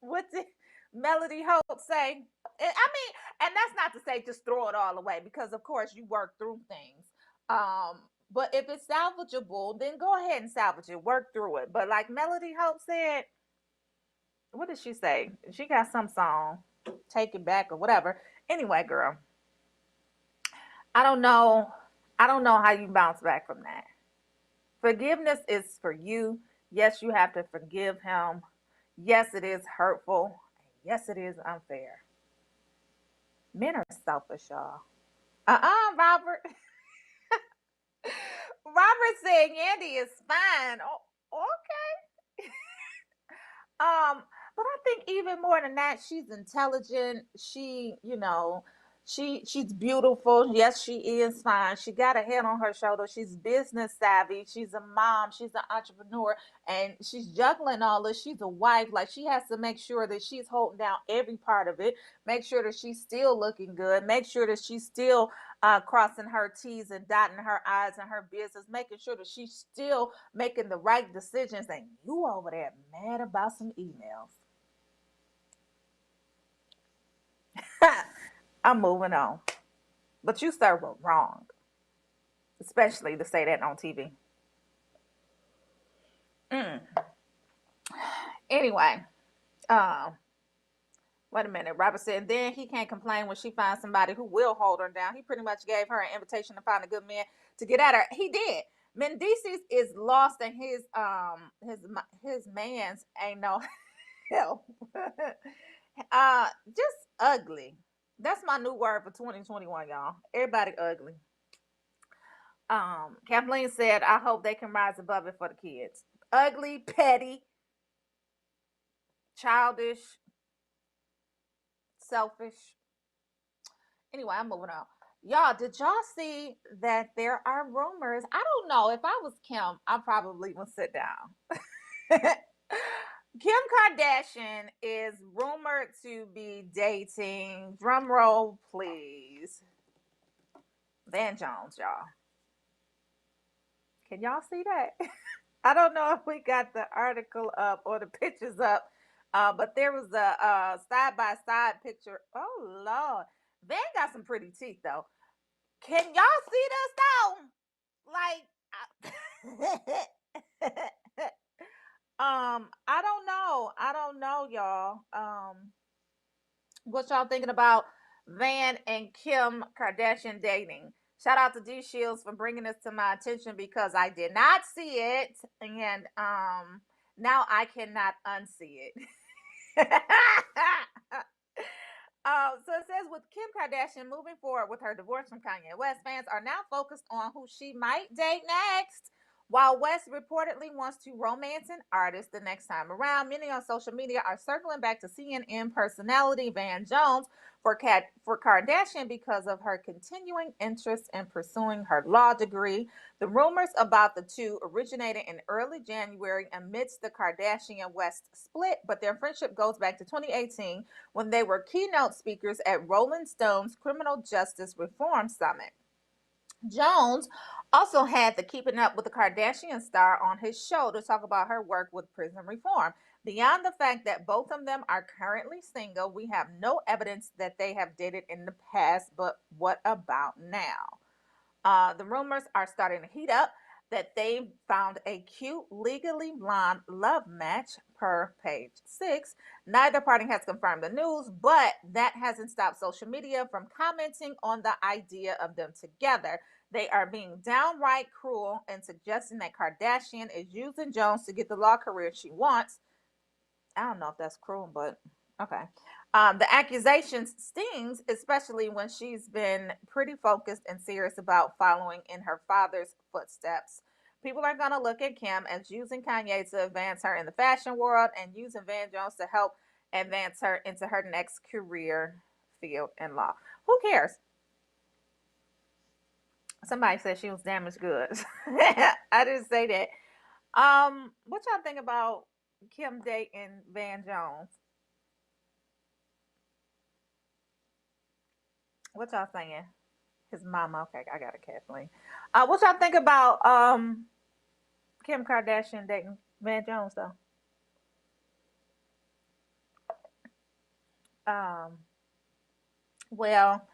What did Melody Hope say? I mean, and that's not to say just throw it all away, because of course you work through things. But if it's salvageable, then go ahead and salvage it. Work through it. But like Melody Hope said, what did she say? She got some song, Take It Back or whatever. Anyway, girl, I don't know how you bounce back from that. Forgiveness is for you. Yes, you have to forgive him. Yes, it is hurtful. Yes, it is unfair. Men are selfish, y'all. Robert. Robert said Yandy is fine. Oh, okay. But I think even more than that, she's intelligent. She's beautiful. Yes, she is fine. She got a head on her shoulder. She's business savvy. She's a mom. She's an entrepreneur, and she's juggling all this. She's a wife. Like, she has to make sure that she's holding down every part of it. Make sure that she's still looking good. Make sure that she's still crossing her T's and dotting her I's in her business. Making sure that she's still making the right decisions. And you over there mad about some emails. I'm moving on. But you, sir, were wrong. Especially to say that on TV. Anyway. Wait a minute. Robert said, then he can't complain when she finds somebody who will hold her down. He pretty much gave her an invitation to find a good man to get at her. He did. Mendices is lost, and his man's ain't no help. Just ugly. That's my new word for 2021, y'all. Everybody ugly. Kathleen said, I hope they can rise above it for the kids. Ugly, petty, childish, selfish. Anyway, I'm moving on. Y'all, did y'all see that there are rumors? I don't know. If I was Kim, I probably would sit down. Kim Kardashian is rumored to be dating, drum roll please, Van Jones, y'all. Can y'all see that? I don't know if we got the article up or the pictures up But there was a side-by-side picture. Oh, Lord. Van got some pretty teeth, though. Can y'all see this, though? Like, I don't know. I don't know, y'all. What y'all thinking about Van and Kim Kardashian dating? Shout out to D Shields for bringing this to my attention because I did not see it, and now I cannot unsee it. So it says with Kim Kardashian moving forward with her divorce from Kanye West, fans are now focused on who she might date next. While West reportedly wants to romance an artist the next time around, many on social media are circling back to CNN personality Van Jones for Kardashian because of her continuing interest in pursuing her law degree. The rumors about the two originated in early January amidst the Kardashian-West split, but their friendship goes back to 2018 when they were keynote speakers at Rolling Stone's Criminal Justice Reform Summit. Jones also had the Keeping Up with the Kardashian star on his show to talk about her work with prison reform. Beyond the fact that both of them are currently single, we have no evidence that they have dated in the past, but what about now? The rumors are starting to heat up that they found a cute, legally blonde love match per Page 6. Neither party has confirmed the news, but that hasn't stopped social media from commenting on the idea of them together. They are being downright cruel and suggesting that Kardashian is using Jones to get the law career she wants. I don't know if that's cruel, but okay. The accusations stings, especially when she's been pretty focused and serious about following in her father's footsteps. People are going to look at Kim as using Kanye to advance her in the fashion world and using Van Jones to help advance her into her next career field in law. Who cares? Somebody said she was damaged goods. I didn't say that. What y'all think about Kim dating Van Jones? What y'all saying? His mama. Okay, I got it, Kathleen. What y'all think about Kim Kardashian dating Van Jones though? Well,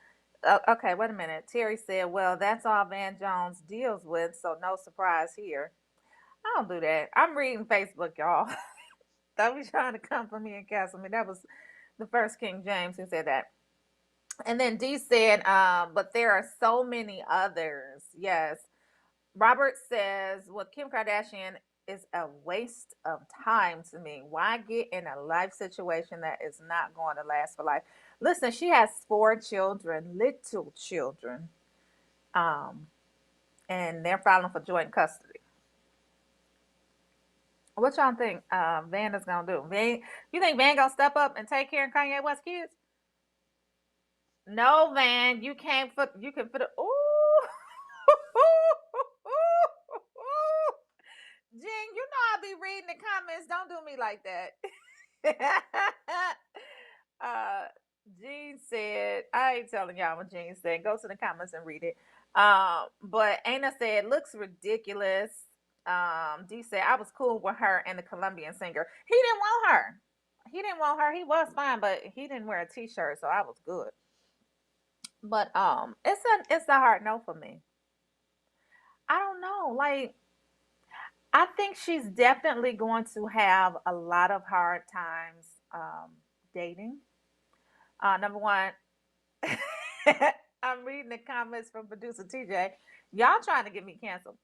okay, wait a minute. Terry said, well, that's all Van Jones deals with, so no surprise here. I don't do that. I'm reading Facebook, y'all. Don't be trying to come for me and cancel me. That was the first King James who said that. And then D said, but there are so many others. Yes. Robert says, well, Kim Kardashian is a waste of time to me. Why get in a life situation that is not going to last for life? Listen, she has 4 children, little children. And they're filing for joint custody. What y'all think Van is going to do? You think Van going to step up and take care of Kanye West kids? No, Van, you can put ooh. Jen, you know I'll be reading the comments. Don't do me like that. Jean said, I ain't telling y'all what Jean said. Go to the comments and read it. But Anna said, looks ridiculous. D said, I was cool with her and the Colombian singer. He didn't want her. He was fine, but he didn't wear a t-shirt, so I was good. But it's a hard no for me. I don't know. Like, I think she's definitely going to have a lot of hard times dating. Number one, I'm reading the comments from producer TJ. Y'all trying to get me canceled.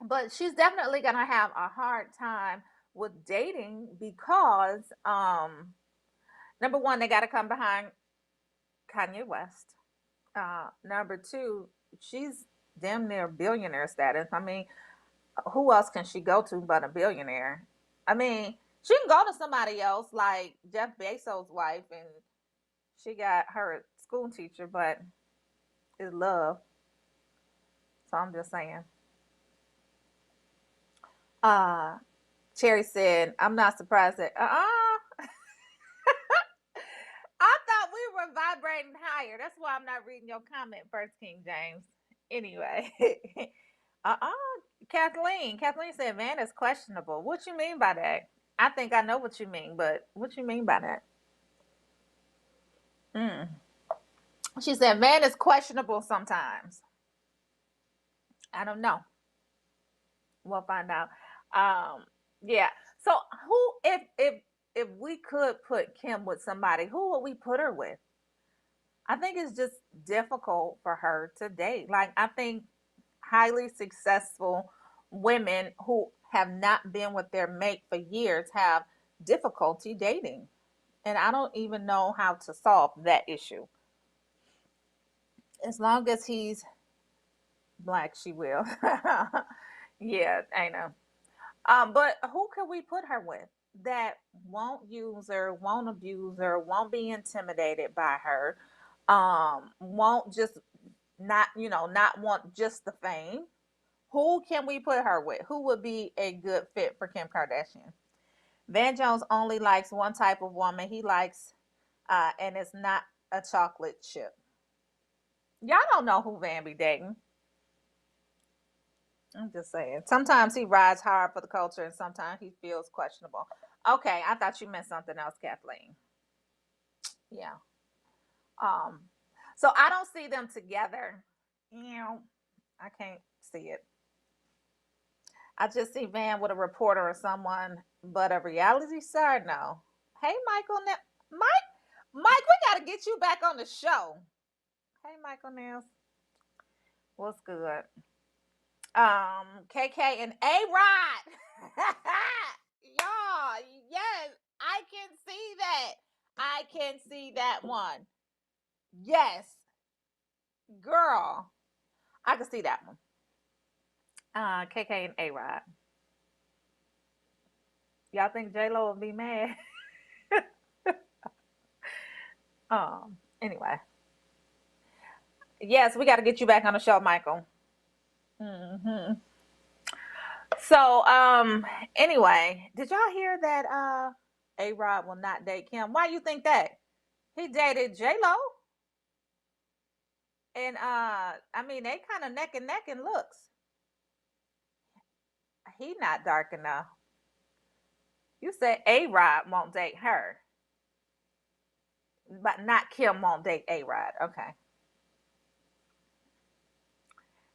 But she's definitely going to have a hard time with dating because, number one, they got to come behind Kanye West. Number two, she's damn near billionaire status. I mean, who else can she go to but a billionaire? I mean, she can go to somebody else like Jeff Bezos' wife, and she got her school teacher, but it's love. So I'm just saying. Cherry said, I'm not surprised that I thought we were vibrating higher. That's why I'm not reading your comment first, King James. Anyway. Kathleen said, Van is questionable. What you mean by that? I think I know what you mean, but what you mean by that? Mm. She said, "Man is questionable sometimes." I don't know. We'll find out. Um, yeah. So who, if we could put Kim with somebody, who would we put her with? I think it's just difficult for her to date. Like, I think highly successful women who have not been with their mate for years have difficulty dating. And I don't even know how to solve that issue. As long as he's black, she will. Yeah, I know. But who can we put her with that won't use her, won't abuse her, won't be intimidated by her, won't just not want just the fame? Who can we put her with? Who would be a good fit for Kim Kardashian? Van Jones only likes one type of woman. He likes, and it's not a chocolate chip. Y'all don't know who Van be dating. I'm just saying. Sometimes he rides hard for the culture, and sometimes he feels questionable. Okay, I thought you meant something else, Kathleen. Yeah. Um. So I don't see them together. I can't see it. I just see Van with a reporter or someone, but a reality star, no. Hey, Michael, Mike, we gotta get you back on the show. Hey, Michael Nels, what's good? KK and A Rod. Y'all, yes, I can see that. I can see that one. Yes, girl, I can see that one. KK and A Rod. Y'all think J Lo will be mad? Anyway. Yes, we got to get you back on the show, Michael. So, anyway, did y'all hear that A Rod will not date Kim? Why you think that? He dated J Lo. And I mean, they kind of neck and neck in looks. He not dark enough. You said A Rod won't date her. But not Kim won't date A Rod. Okay.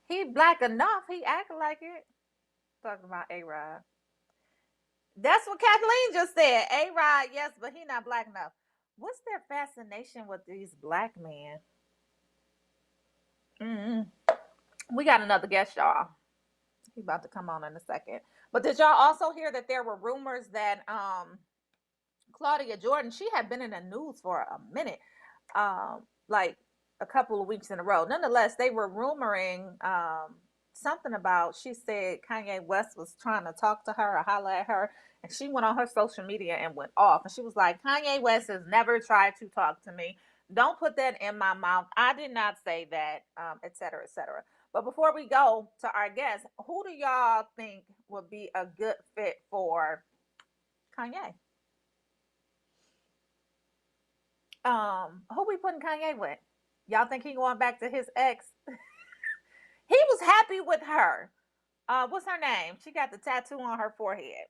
He black enough. He acting like it. Talking about A Rod. That's what Kathleen just said. A Rod, yes, but he not black enough. What's their fascination with these black men? We got another guest, y'all. He's about to come on in a second. But did y'all also hear that there were rumors that Claudia Jordan, she had been in the news for a minute, like a couple of weeks in a row. Nonetheless, they were rumoring something about, she said Kanye West was trying to talk to her or holler at her, and she went on her social media and went off. And she was like, Kanye West has never tried to talk to me. Don't put that in my mouth. I did not say that, et cetera, et cetera. But before we go to our guest, who do y'all think would be a good fit for Kanye? Who we putting Kanye with? Y'all think he going back to his ex? He was happy with her. What's her name? She got the tattoo on her forehead.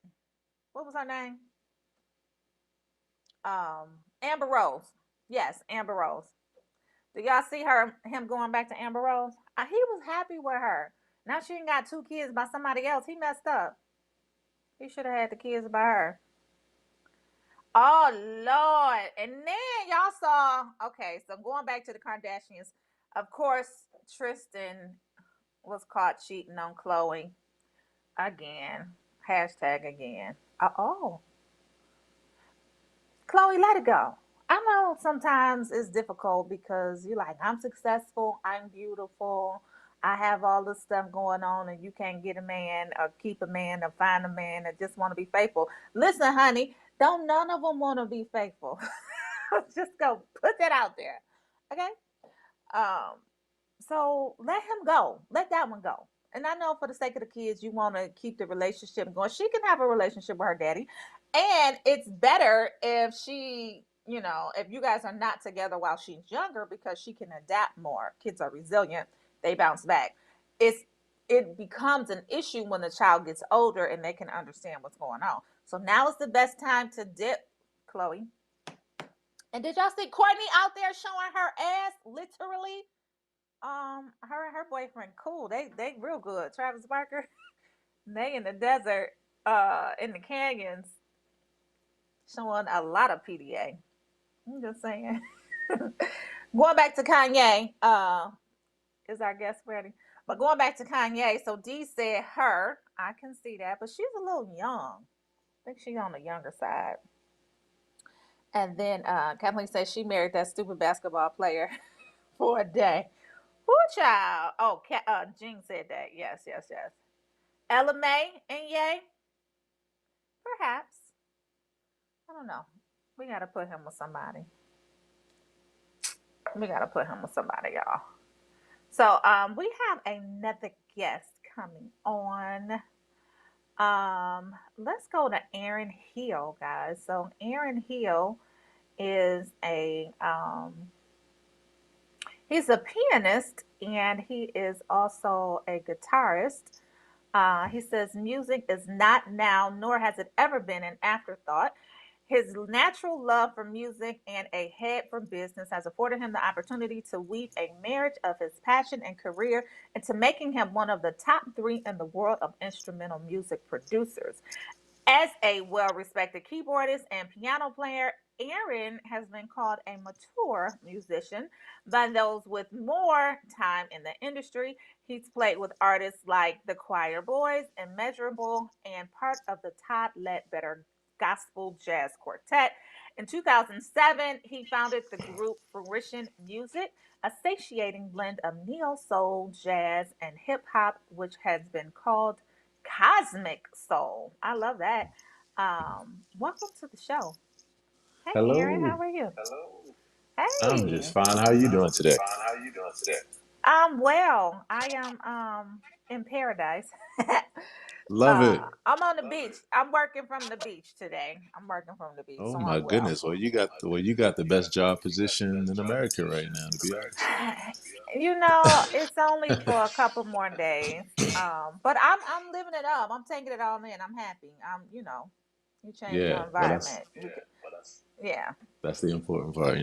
What was her name? Amber Rose. Yes, Amber Rose. Do y'all see him going back to Amber Rose? He was happy with her. Now she ain't got 2 kids by somebody else. He messed up. He should have had the kids by her. Oh, Lord. And then y'all saw, okay, so going back to the Kardashians, of course, Tristan was caught cheating on Khloe again. Hashtag again. Oh. Khloe, let it go. I know sometimes it's difficult because you're like, I'm successful, I'm beautiful, I have all this stuff going on, and you can't get a man or keep a man or find a man that just want to be faithful. Listen, honey, don't none of them want to be faithful. Just go put that out there. Okay? So let him go. Let that one go. And I know for the sake of the kids, you want to keep the relationship going. She can have a relationship with her daddy. And it's better if she, if you guys are not together while she's younger, because she can adapt more. Kids are resilient. They bounce back. It's it becomes an issue when the child gets older and they can understand what's going on. So now is the best time to dip, Chloe. And did y'all see Courtney out there showing her ass, literally? Her and her boyfriend, cool. They real good. Travis Barker. They in the desert, in the canyons, showing a lot of PDA. I'm just saying. Going back to Kanye, is our guest ready? But going back to Kanye, so D said her. I can see that, but she's a little young. I think she's on the younger side. And then Kathleen says she married that stupid basketball player for a day. Who child? Oh, Jean said that. Yes. Ella May and Ye? Perhaps. I don't know. We got to put him with somebody. Y'all. So we have another guest coming on. Let's go to Aaron Hill, guys. So Aaron Hill is he's a pianist and he is also a guitarist. He says music is not now, nor has it ever been an afterthought. His natural love for music and a head for business has afforded him the opportunity to weave a marriage of his passion and career into making him one of the top 3 in the world of instrumental music producers. As a well-respected keyboardist and piano player, Aaron has been called a mature musician by those with more time in the industry. He's played with artists like the Choir Boys, Immeasurable, and part of the Todd Ledbetter Gospel Jazz Quartet. In 2007, he founded the group Fruition Music, a satiating blend of neo-soul, jazz, and hip-hop, which has been called Cosmic Soul. I love that. Welcome to the show. Hey, Hello. Aaron, how are you? Hey. I'm just fine. How are you doing today? I'm well. I am in paradise. Love it. I'm on the beach. I'm working from the beach today. Oh so my I'm well. goodness. Well, you got the best job position in America right now, to be honest. It's only for a couple more days. But I'm living it up. I'm taking it all in. I'm happy. You change your Yeah, well, environment. Yeah. that's the important part,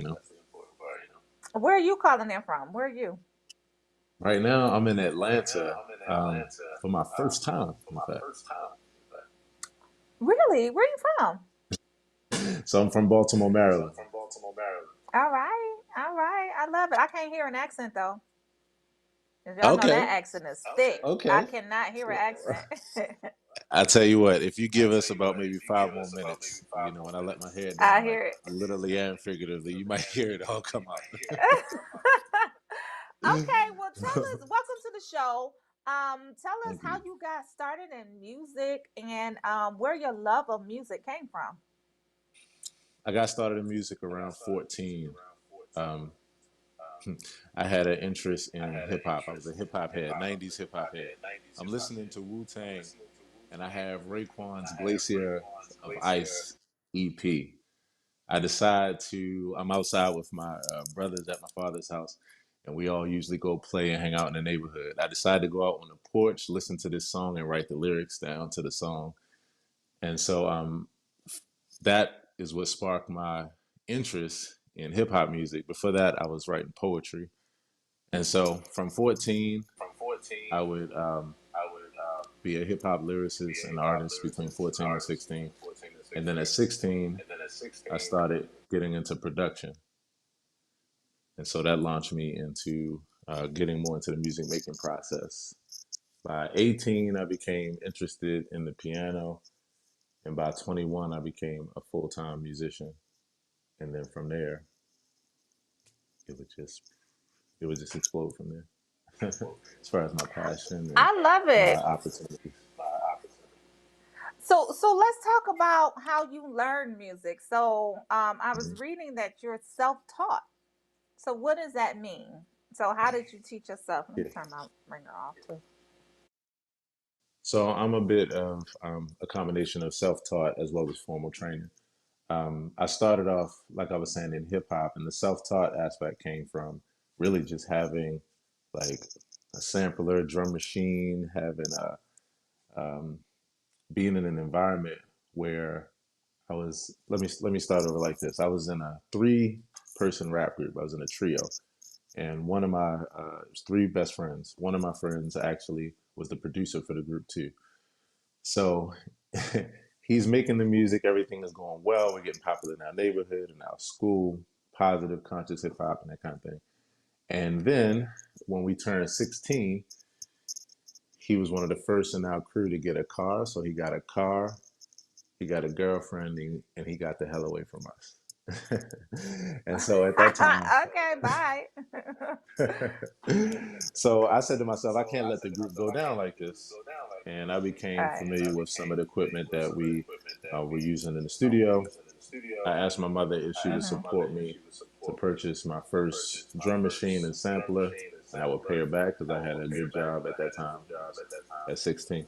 Where are you calling in from? Where are you? Right now, I'm in Atlanta for my first time, in fact. Really? Where are you from? So I'm from Baltimore, Maryland. All right. I love it. I can't hear an accent though. Y'all know that accent is thick. Okay. I cannot hear an accent. I tell you what, if you give us about maybe 5 more minutes, when I let my hair down, I hear it. literally and figuratively, you might hear it all come out. Okay, well, tell us. Welcome to the show. Tell us how you got started in music and where your love of music came from. I got started in music around 14. I had an interest in hip hop. I was a hip hop head, 90s hip hop head. I'm listening to Wu-Tang, and I have Raekwon's Glacier of Ice EP. I'm outside with my brothers at my father's house, and we all usually go play and hang out in the neighborhood. I decided to go out on the porch, listen to this song, and write the lyrics down to the song. And so that is what sparked my interest in hip hop music. Before that, I was writing poetry. And so from 14, I would be a hip hop lyricist and artist between 14 and 16. And then at 16, I started getting into production. And so that launched me into getting more into the music making process. By 18, I became interested in the piano. And by 21, I became a full-time musician. And then from there, it would just explode from there. As far as my passion and I love it. Opportunities. So let's talk about how you learn music. So I was reading that you're self-taught. So what does that mean? So how did you teach yourself? Let me turn my ringer off too. So I'm a bit of a combination of self-taught as well as formal training. I started off, like I was saying, in hip hop, and the self-taught aspect came from really just having like a sampler, drum machine, having being in an environment where I was. Let me start over like this. I was in a 3-person rap group. I was in a trio, and one of my it was 3 best friends. One of my friends actually was the producer for the group too. So he's making the music. Everything is going well. We're getting popular in our neighborhood, in our school, positive, conscious hip hop, and that kind of thing. And then when we turned 16, he was one of the first in our crew to get a car. So he got a car, he got a girlfriend, and he got the hell away from us. And so at that time, Okay, bye. so I said to myself, I can't let the group go down like this. And I became Right. familiar with some of the equipment that we were using in the studio. I asked my mother if she would support me to purchase my first drum machine and sampler, and I would pay her back because I had a good job at that time at 16.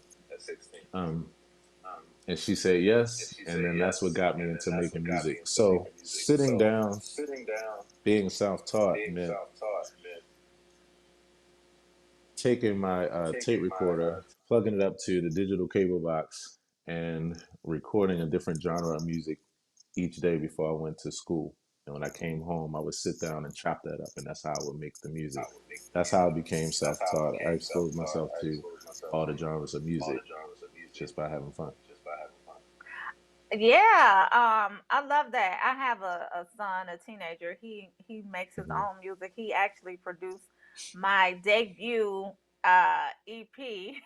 And she said yes, and then that's what got me into making music. So sitting down, being self-taught meant taking my tape recorder, plugging it up to the digital cable box, and recording a different genre of music each day before I went to school. And when I came home, I would sit down and chop that up, and that's how I would make the music. That's how I became self-taught. I exposed myself to all the genres of music just by having fun. Yeah, I love that. I have a son, a teenager. He makes his Mhm. own music. He actually produced my debut EP.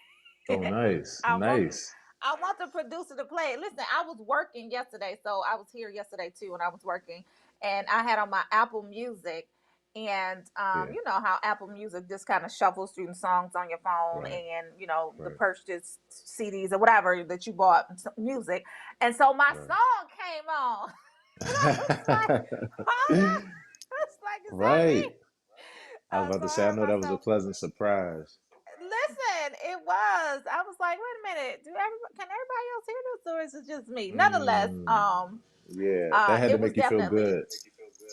Oh, nice, I want nice. I want the producer to play it. Listen, I was working yesterday, so I was here yesterday too, and I was working, and I had on my Apple Music, and Yeah, you know how Apple Music just kind of shuffles through the songs on your phone, right, and you know the right, purchased CDs or whatever that you bought music, and so my right. song came on, and I was like, hold up, it's like, is that Right. me? I was about So to I say, I heard know that was a myself. pleasant surprise. Listen, it was. I was like, wait a minute. Can everybody else hear this, or is it just me? Nonetheless, Mm, yeah, that had to it was make you feel definitely good.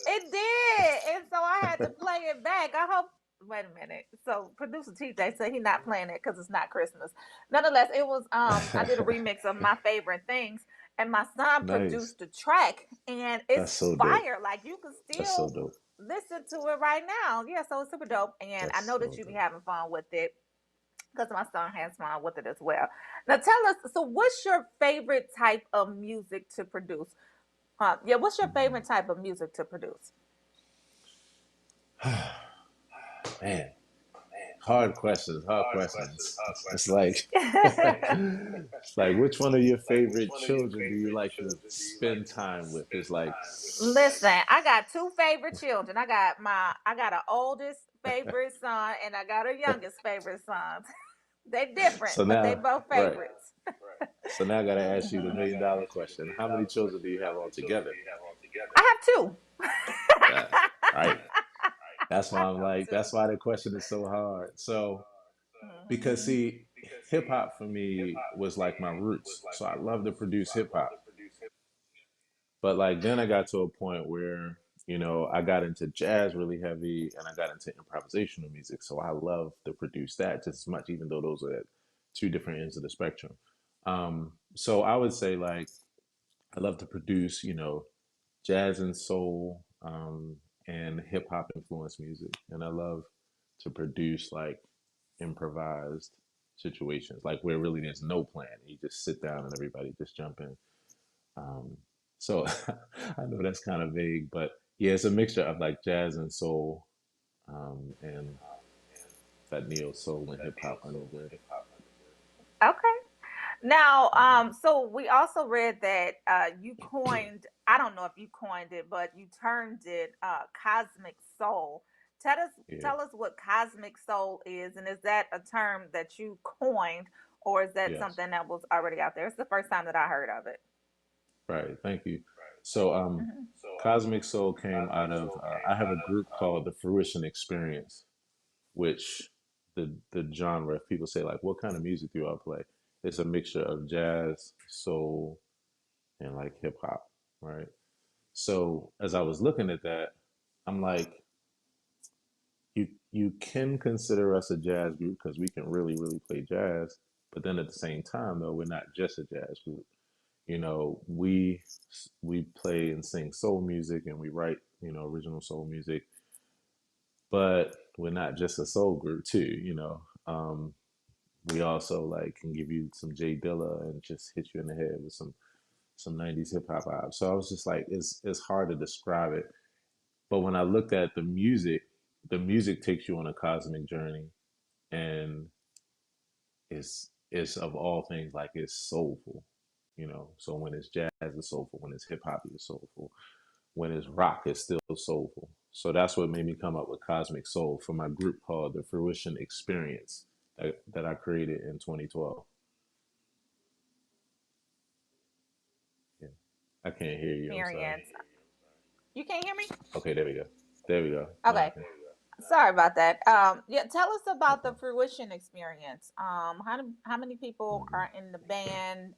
it did, and so I had to play it back. I hope. Wait a minute. So producer TJ said he's not playing it because it's not Christmas. Nonetheless, it was. I did a remix of my favorite things, and my son Nice. produced the track, and That's it's so dope. fire. Like you can That's so still dope. listen to it right now. Yeah, so it's super dope, and I That's know that so you be dope. having fun with it because my son has fun with it as well. Now, tell us. So, what's your favorite type of music to produce? Yeah, what's your favorite type of music to produce? Man, hard questions, hard questions. It's like, it's like, which one of your favorite children do you like to spend time with? It's like, Listen, I got two favorite children. I got an oldest favorite son, and I got a youngest favorite son. They different, so but they now, both right. favorites. So now I got to ask you the $1 million question. How many children do you have altogether? I have two. That, right. That's why I'm like, that's why the question is so hard. So, because Mhm. see, hip hop for me was like my roots. So I love to produce hip hop. But like then I got to a point where, I got into jazz really heavy and I got into improvisational music. So I love to produce that just as much, even though those are at 2 different ends of the spectrum. So I would say like I love to produce, jazz and soul, and hip hop influenced music. And I love to produce like improvised situations, like where really there's no plan. You just sit down and everybody just jump in. Um, so I know that's kind of vague, but yeah, it's a mixture of like jazz and soul, and that neo soul and hip hop underground. Okay. Now, so we also read that you coined, I don't know if you coined it, but you termed it cosmic soul. Yeah. Tell us what cosmic soul is, and is that a term that you coined, or is that Yes. something that was already out there? It's the first time that I heard of it. Right. Thank you. So, Mhm. Cosmic Soul came out of I have a group called the Fruition Experience, which the genre, if people say like, what kind of music do y'all play? It's a mixture of jazz, soul, and like hip hop, right? So as I was looking at that, I'm like, you can consider us a jazz group because we can really play jazz. But then at the same time, though, we're not just a jazz group. You know, we play and sing soul music, and we write, you know, original soul music. But we're not just a soul group too. You know, we also like can give you some Jay Dilla and just hit you in the head with some '90s hip hop vibes. So I was just like, it's hard to describe it. But when I looked at the music takes you on a cosmic journey, and it's of all things like it's soulful, you know. So when it's jazz, it's soulful. When it's hip hop, it's soulful. When it's rock, it's still soulful. So that's what made me come up with Cosmic Soul for my group called the Fruition Experience that I created in 2012. Yeah. I can't hear you. I'm sorry. Experience. You can't hear me? Okay, there we go. There we go. Okay. Okay. Sorry about that. Yeah, tell us about the Fruition Experience. How many people are in the band?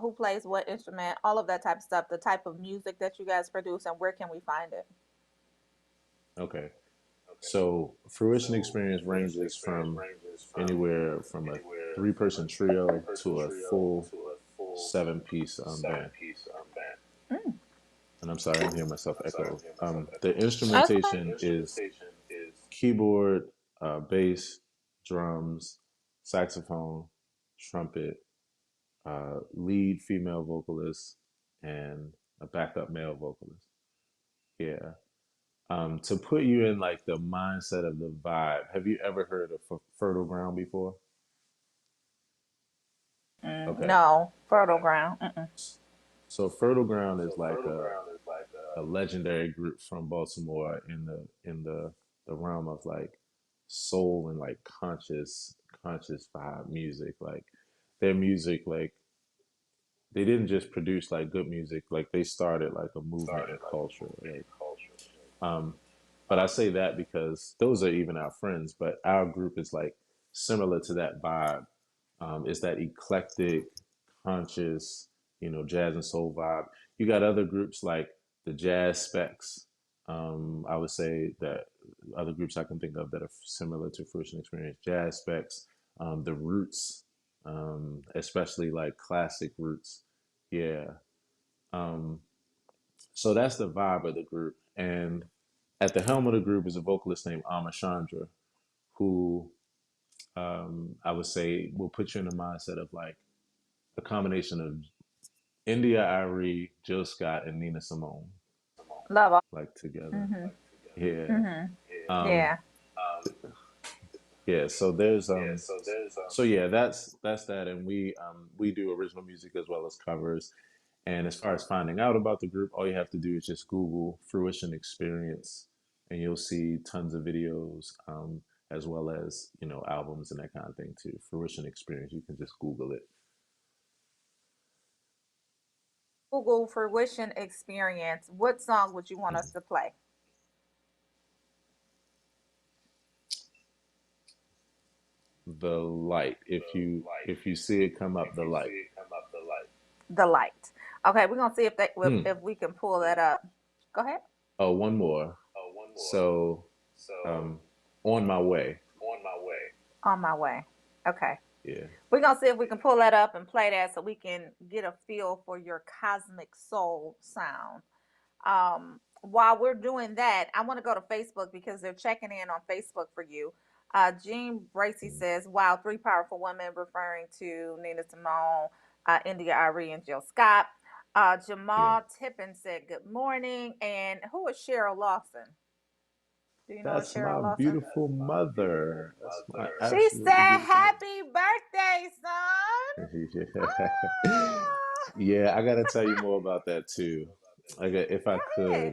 Who plays what instrument? All of that type of stuff. The type of music that you guys produce, and where can we find it? Okay. So Fruition Experience ranges from anywhere from a 3-person trio to a full 7-piece band. And I'm sorry, I'm hearing myself echo. The instrumentation is keyboard, bass, drums, saxophone, trumpet, lead female vocalist, and a backup male vocalist. Yeah. To put you in like the mindset of the vibe, have you ever heard of Fertile Ground before? Okay. No, Fertile Ground. So Fertile Ground is like a legendary group from Baltimore in the realm of like soul and like conscious vibe music. Like their music, like they didn't just produce like good music, like they started like a movement and culture. Like, but I say that because those are even our friends, but our group is like similar to that vibe. It's that eclectic, conscious, you know, jazz and soul vibe. You got other groups like the Jazz Specs. I would say that other groups I can think of that are similar to Fruition Experience, Jazz Specs, the Roots, especially like classic Roots. Yeah. So that's the vibe of the group. And at the helm of the group is a vocalist named Amachandra, who I would say will put you in the mindset of like a combination of India Arie, Jill Scott, and Nina Simone. Love all. Like together. Mm-hmm. Yeah. Mm-hmm. Yeah. Yeah. So there's so yeah, that's that, and we do original music as well as covers. And as far as finding out about the group, all you have to do is just Google Fruition Experience, and you'll see tons of videos, as well as, you know, albums and that kind of thing too. Fruition Experience, you can just Google it. Google Fruition Experience. What song would you want us to play? The Light. If you see it come up, The Light. The Light. Okay, we're gonna see if we can pull that up. Go ahead. Oh, one more. So, On My Way. On My Way. Okay. Yeah. We're gonna see if we can pull that up and play that so we can get a feel for your cosmic soul sound. While we're doing that, I want to go to Facebook because they're checking in on Facebook for you. Jean Bracy says, wow, 3 powerful women, referring to Nina Simone, India Arie, and Jill Scott. Jamal Tippin said, good morning. And who is Cheryl Lawson? Do you know That's Cheryl my Lawson? beautiful mother. She said, happy birthday, son. Yeah, I got to tell you more about that too. If I could.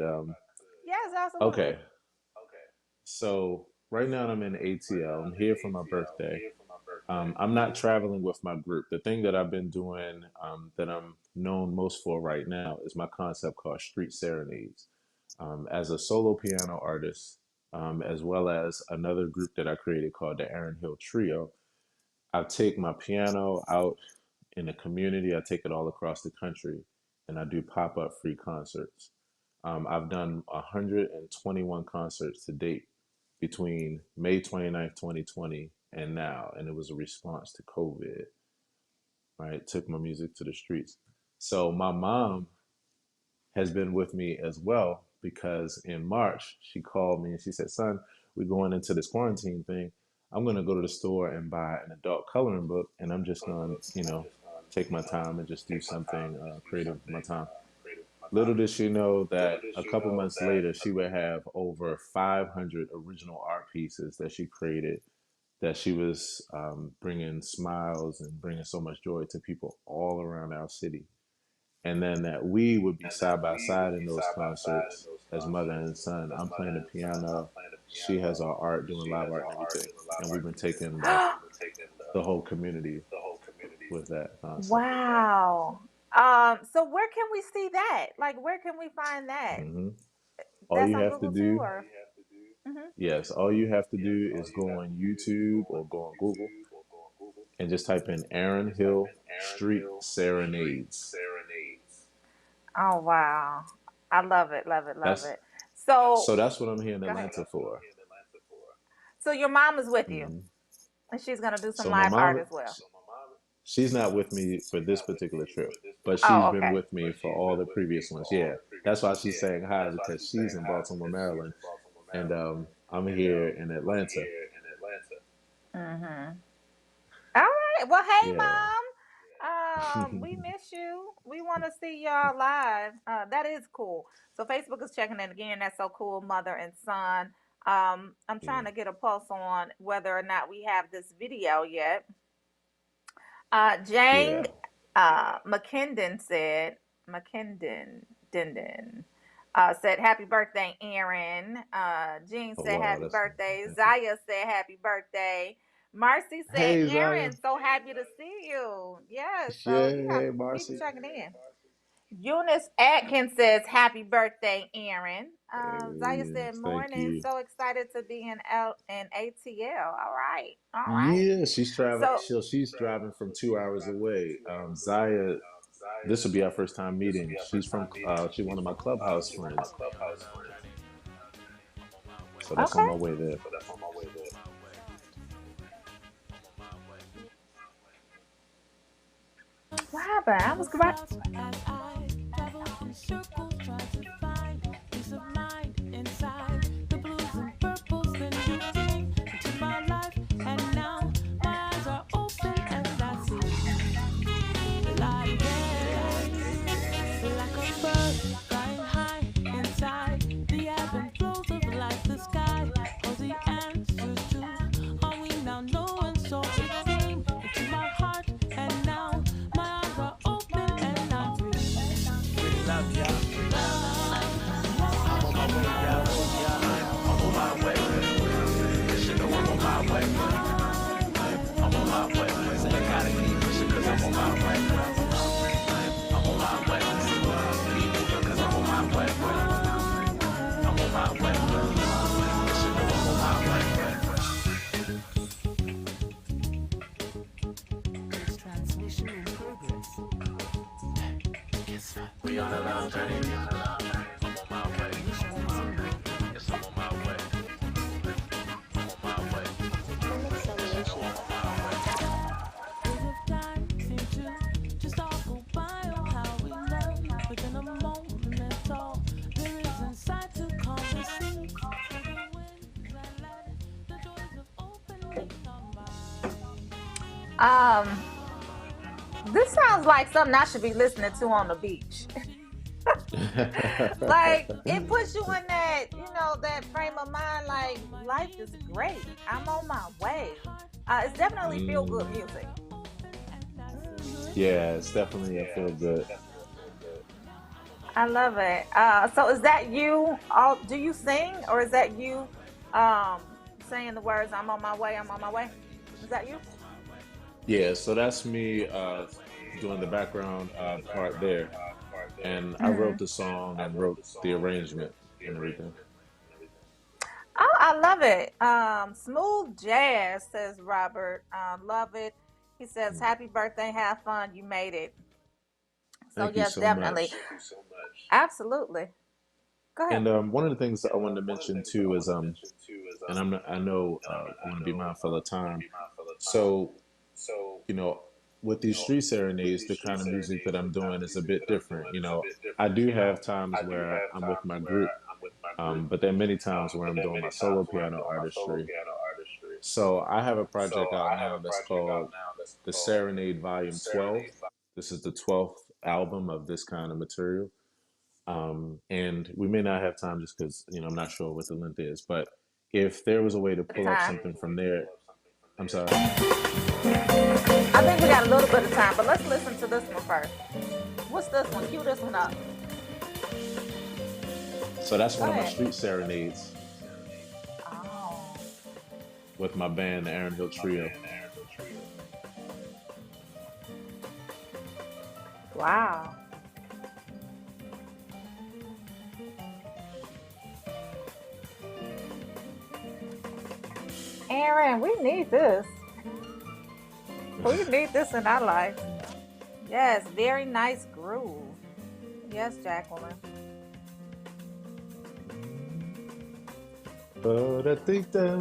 Yes, absolutely. Okay. So right now I'm in ATL. I'm here for my birthday. I'm not traveling with my group. The thing that I've been doing, that I'm known most for right now, is my concept called Street Serenades. As a solo piano artist, as well as another group that I created called the Aaron Hill Trio, I take my piano out in the community. I take it all across the country, and I do pop-up free concerts. I've done 121 concerts to date between May 29th, 2020 and now. And it was a response to COVID, right? Took my music to the streets. So my mom has been with me as well, because in March, she called me and she said, son, we're going into this quarantine thing. I'm going to go to the store and buy an adult coloring book, and I'm just going to, take my time and just do something creative with my time. Little did she know that a couple months later, she would have over 500 original art pieces that she created, that she was bringing smiles and bringing so much joy to people all around our city. And then that we would be side by side in those concerts as mother and son. I'm playing the piano. She has our art, doing live art and everything. And we've been taking the whole community with that concept. Wow. So where can we see that? Like, where can we find that? All That's you on have to Google do, too, or? yes, all you have to do is go on YouTube or go on Google and just type in Aaron Hill Street Serenades. Oh wow, I love it, love it, love That's it. So that's what I'm here in go ahead. Atlanta for. So your mom is with you, and she's gonna do some So my live art mom, as well. she's not with me for this particular trip, but she's Oh, been okay. with me for all the previous ones. Yeah, that's why she's saying hi, because she's in Baltimore, Maryland, and I'm here in Atlanta. Mhm. All right. Well, hey, Yeah. mom. We miss you. We want to see y'all live. That is cool. So Facebook is checking in again. That's so cool, mother and son. I'm trying to get a pulse on whether or not we have this video yet. Jang McKendon said, said, happy birthday, Aaron. Jean Oh, said, wow, happy that's birthday. Zaya said, happy birthday. Marcy said, Hey, Zaya. Aaron, so happy to see you. Yes, so Yeah, you got hey, people Marcy. checking in. Eunice Atkins says, happy birthday, Aaron. Zaya Hey, said, thank morning. you. So excited to be in ATL. All right. All right. Yeah, she's traveling. So, She's driving from 2 hours away. Zaya, this will be our first time meeting. She's from. She's one of my clubhouse friends. So that's on my way there. what happened? I was right. We on a long journey. I'm on my way. Yes, I'm on my way. I'm on my way. This sounds like something I should be listening to on the beach. Like, it puts you in that, that frame of mind, like, life is great. I'm on my way. It's definitely feel good music. Yeah, it's definitely a feel good. I love it. So is that you? Do you sing, or is that you saying the words, I'm on my way, I'm on my way? Is that you? Yeah, so that's me doing the background part there. And I wrote the song and wrote the arrangement and everything. Oh, I love it. Smooth Jazz, says Robert. Love it. He says, happy birthday, have fun, you made it. So Thank you yes, so definitely. much. Absolutely. Go ahead. And one of the things that I wanted to mention too is and I know I want to be mindful of time. So, you know, with these street serenades, the kind of music that I'm doing is a bit different. You know, I do have times where I'm with my group, but there are many times where I'm doing my solo piano artistry. So I have a project out now that's called The Serenade Volume 12. This is the 12th album of this kind of material. And we may not have time just because, you know, I'm not sure what the length is, but if there was a way to pull up something from there, I'm sorry. I think we got a little bit of time, but let's listen to this one first. What's this one? Cue this one up. So that's one of my street serenades with my band, the Aaron Hill Trio. Wow. Aaron, we need this. We need this in our life. Yes, very nice groove. Yes, Jacqueline. But I think that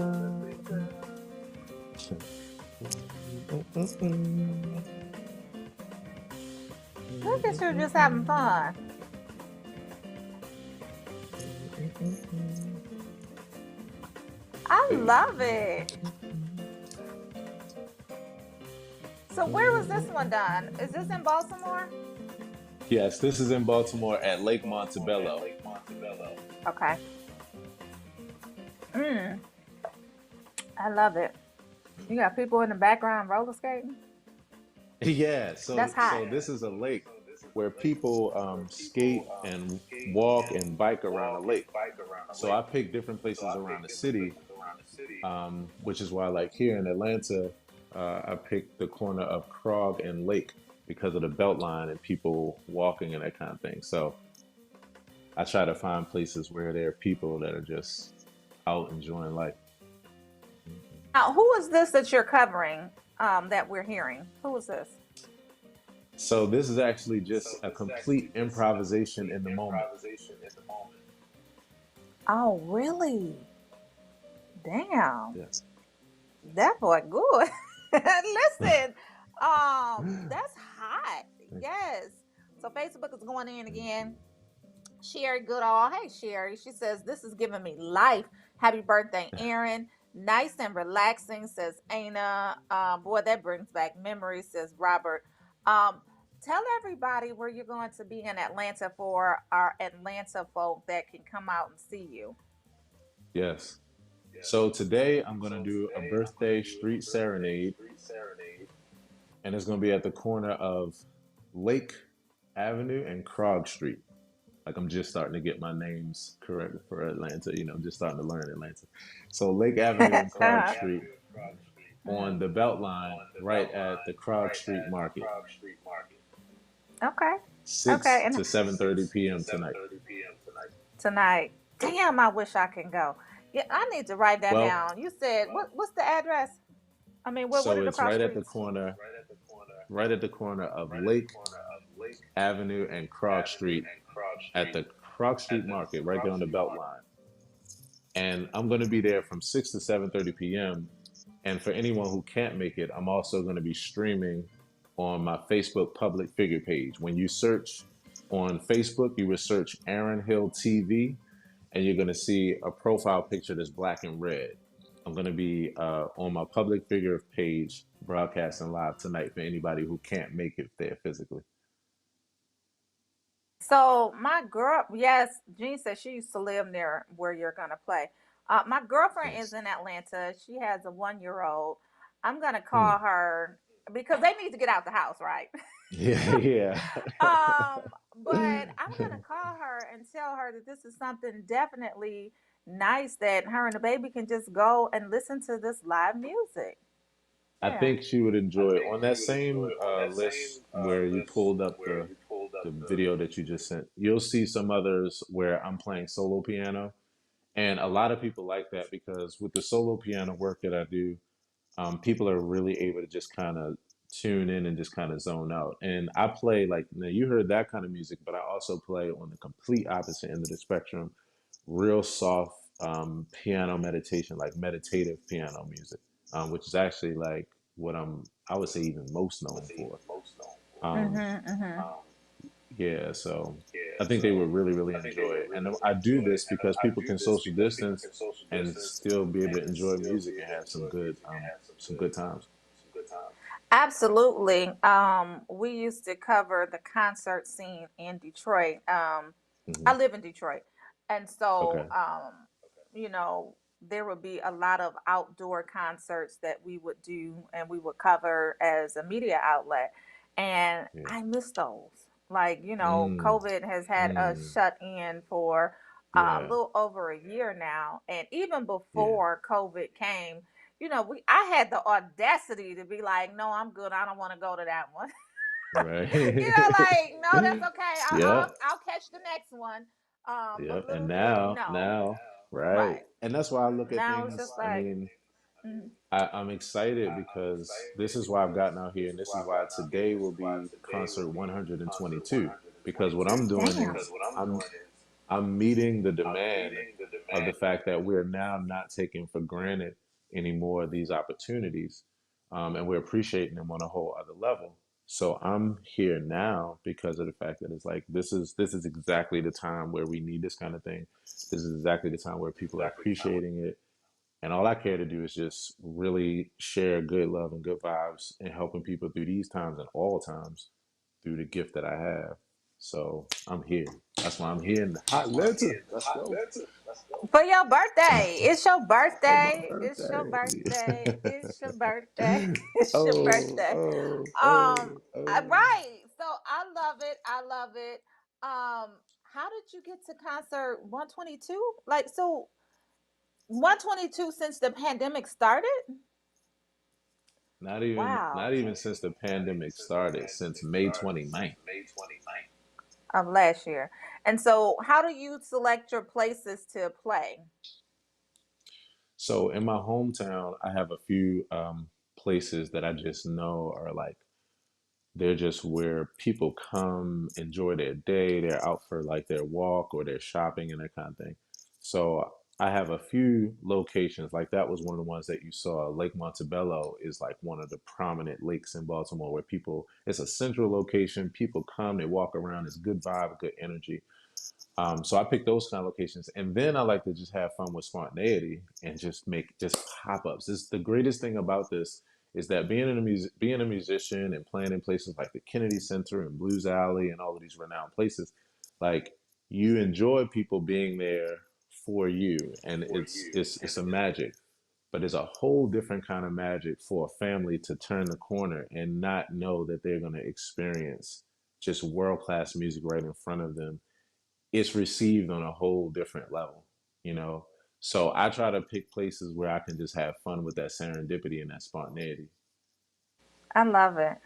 look at you just having fun. I love it. So where was this one done? Is this in Baltimore? yes, this is in Baltimore at Lake Montebello. Okay. I love it. You got people in the background roller skating? Yeah, so That's hot. so this is a lake where people skate and walk and bike around the lake. So I picked different places around the city, which is why, like here in Atlanta, I picked the corner of Krog and Lake because of the belt line and people walking and that kind of thing. So I try to find places where there are people that are just out enjoying life. Now, who is this that you're covering that we're hearing? Who is this? So this is actually just a complete improvisation in the moment. Oh, really? Damn. Yes. That boy good. Listen, that's hot. Yes. So Facebook is going in again. Sherry Goodall. Hey, Sherry. She says, this is giving me life. Happy birthday, Aaron. Nice and relaxing, says Aina. Boy, that brings back memories, says Robert. Tell everybody where you're going to be in Atlanta for our Atlanta folk that can come out and see you. Yes. So today I'm going to do a birthday street serenade, and it's going to be at the corner of Lake Avenue and Krog Street. Like I'm just starting to get my names correct for Atlanta, you know, just starting to learn Atlanta. So Lake Avenue and Krog Street on the Beltline right at the Krog Street Market. Okay. 6 Okay. to 7:30 p.m. Tonight. Damn, I wish I can go. Yeah, I need to write that Well, down. You said what's the address? I mean, what So are the it's cross right at the streets? corner of Lake Avenue and Krog Street at the Krog Street Market right there on the Beltline. And I'm going to be there from 6 to 7:30 p.m. And for anyone who can't make it, I'm also going to be streaming on my Facebook public figure page. When you search on Facebook, you will search Aaron Hill TV, and you're going to see a profile picture that's black and red. I'm going to be on my public figure page broadcasting live tonight for anybody who can't make it there physically. So my girl, yes, Jean said she used to live near where you're gonna play. My girlfriend is in Atlanta. She has a 1-year-old. I'm gonna call her because they need to get out the house, right? Yeah, yeah. But I'm gonna call her and tell her that this is something definitely nice that her and the baby can just go and listen to this live music. I think she would enjoy it. On that same list where you pulled up the video that you just sent, you'll see some others where I'm playing solo piano. And a lot of people like that because with the solo piano work that I do, people are really able to just kind of tune in and just kind of zone out. And I play like, now you heard that kind of music, but I also play on the complete opposite end of the spectrum real soft piano meditation, like meditative piano music, which is actually like what I would say even most known for. Um, yeah, so I think they would really, really enjoy it. And I do this because people can social distance and still be able to enjoy music and have some good times. Absolutely. We used to cover the concert scene in Detroit. I Hmm. live in Detroit. And so, Okay. you know, there would be a lot of outdoor concerts that we would do and we would cover as a media outlet. And Yeah. I miss those. Like, you know, Mm, COVID has had us mm, shut in for a yeah. little over a year now. And even Yeah. before COVID came, you know, I had the audacity to be like, no, I'm good. I don't want to go to that one. Right. You know, like, no, that's okay. Yep. I'll catch the next one. But Yep. And little did we now, know, now, right. right? And that's why I look at Now it's things. just I like, mean, mm, I'm excited because this is why I've gotten out here, and this is why today will be concert 122. Because what I'm doing damn. is I'm meeting the demand of the fact that we're now not taking for granted anymore these opportunities, and we're appreciating them on a whole other level. So I'm here now because of the fact that it's like this is exactly the time where we need this kind of thing. This is exactly the time where people are appreciating it, and all I care to do is just really share good love and good vibes and helping people through these times and all times through the gift that I have. So I'm here. That's why I'm here in the hot Atlanta. Let's go. For your birthday. It's your For my birthday. It's your birthday. birthday. It's your birthday. It's your Oh, birthday. oh, oh, oh. Right. So I love it. I love it. How did you get to concert 122? Like, so 122 since the pandemic started? Not Wow. even since the pandemic started, since May 29th. Of last year. And so how do you select your places to play? So in my hometown, I have a few places that I just know are like they're just where people come, enjoy their day. They're out for like their walk or their shopping and that kind of thing. So I have a few locations. Like that was one of the ones that you saw. Lake Montebello is like one of the prominent lakes in Baltimore where people, it's a central location. People come, they walk around. It's good vibe, good energy. So I pick those kind of locations, and then I like to just have fun with spontaneity and just make just pop-ups. This the greatest thing about this is that being a musician and playing in places like the Kennedy Center and Blues Alley and all of these renowned places, like you enjoy people being there for you, and it's a magic. But it's a whole different kind of magic for a family to turn the corner and not know that they're going to experience just world-class music right in front of them. It's received on a whole different level, you know? So I try to pick places where I can just have fun with that serendipity and that spontaneity. I love it.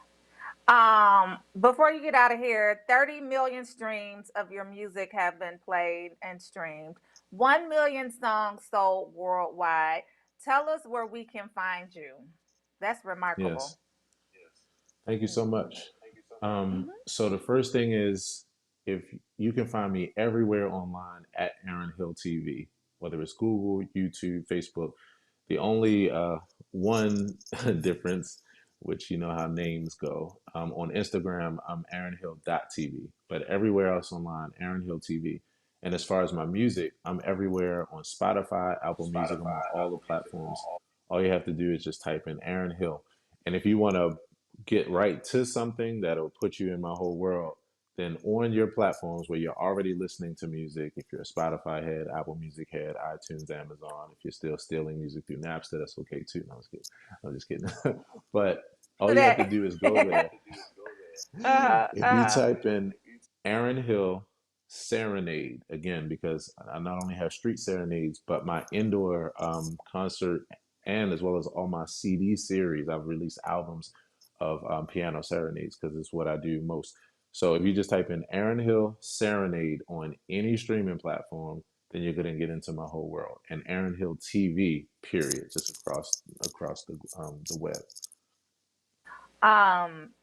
Before you get out of here, 30 million streams of your music have been played and streamed. 1 million songs sold worldwide. Tell us where we can find you. That's remarkable. Yes. Thank you so much. So the first thing is if you can find me everywhere online at Aaron Hill TV, whether it's Google, YouTube, Facebook. The only one difference, which you know how names go, on Instagram, I'm AaronHill.tv, but everywhere else online, Aaron Hill TV. And as far as my music, I'm everywhere on Spotify, Apple Music, I'm on all the platforms. All you have to do is just type in Aaron Hill. And if you want to get right to something that'll put you in my whole world, then on your platforms where you're already listening to music, if you're a Spotify head, Apple Music head, iTunes, Amazon, if you're still stealing music through Napster, that's okay too. No, I'm just kidding. But all you have to Today. do is go there. If you type in Aaron Hill Serenade, again, because I not only have street serenades, but my indoor concert and as well as all my CD series, I've released albums of piano serenades because it's what I do most. So if you just type in Aaron Hill Serenade on any streaming platform, then you're gonna get into my whole world. And Aaron Hill TV, period, just across the web.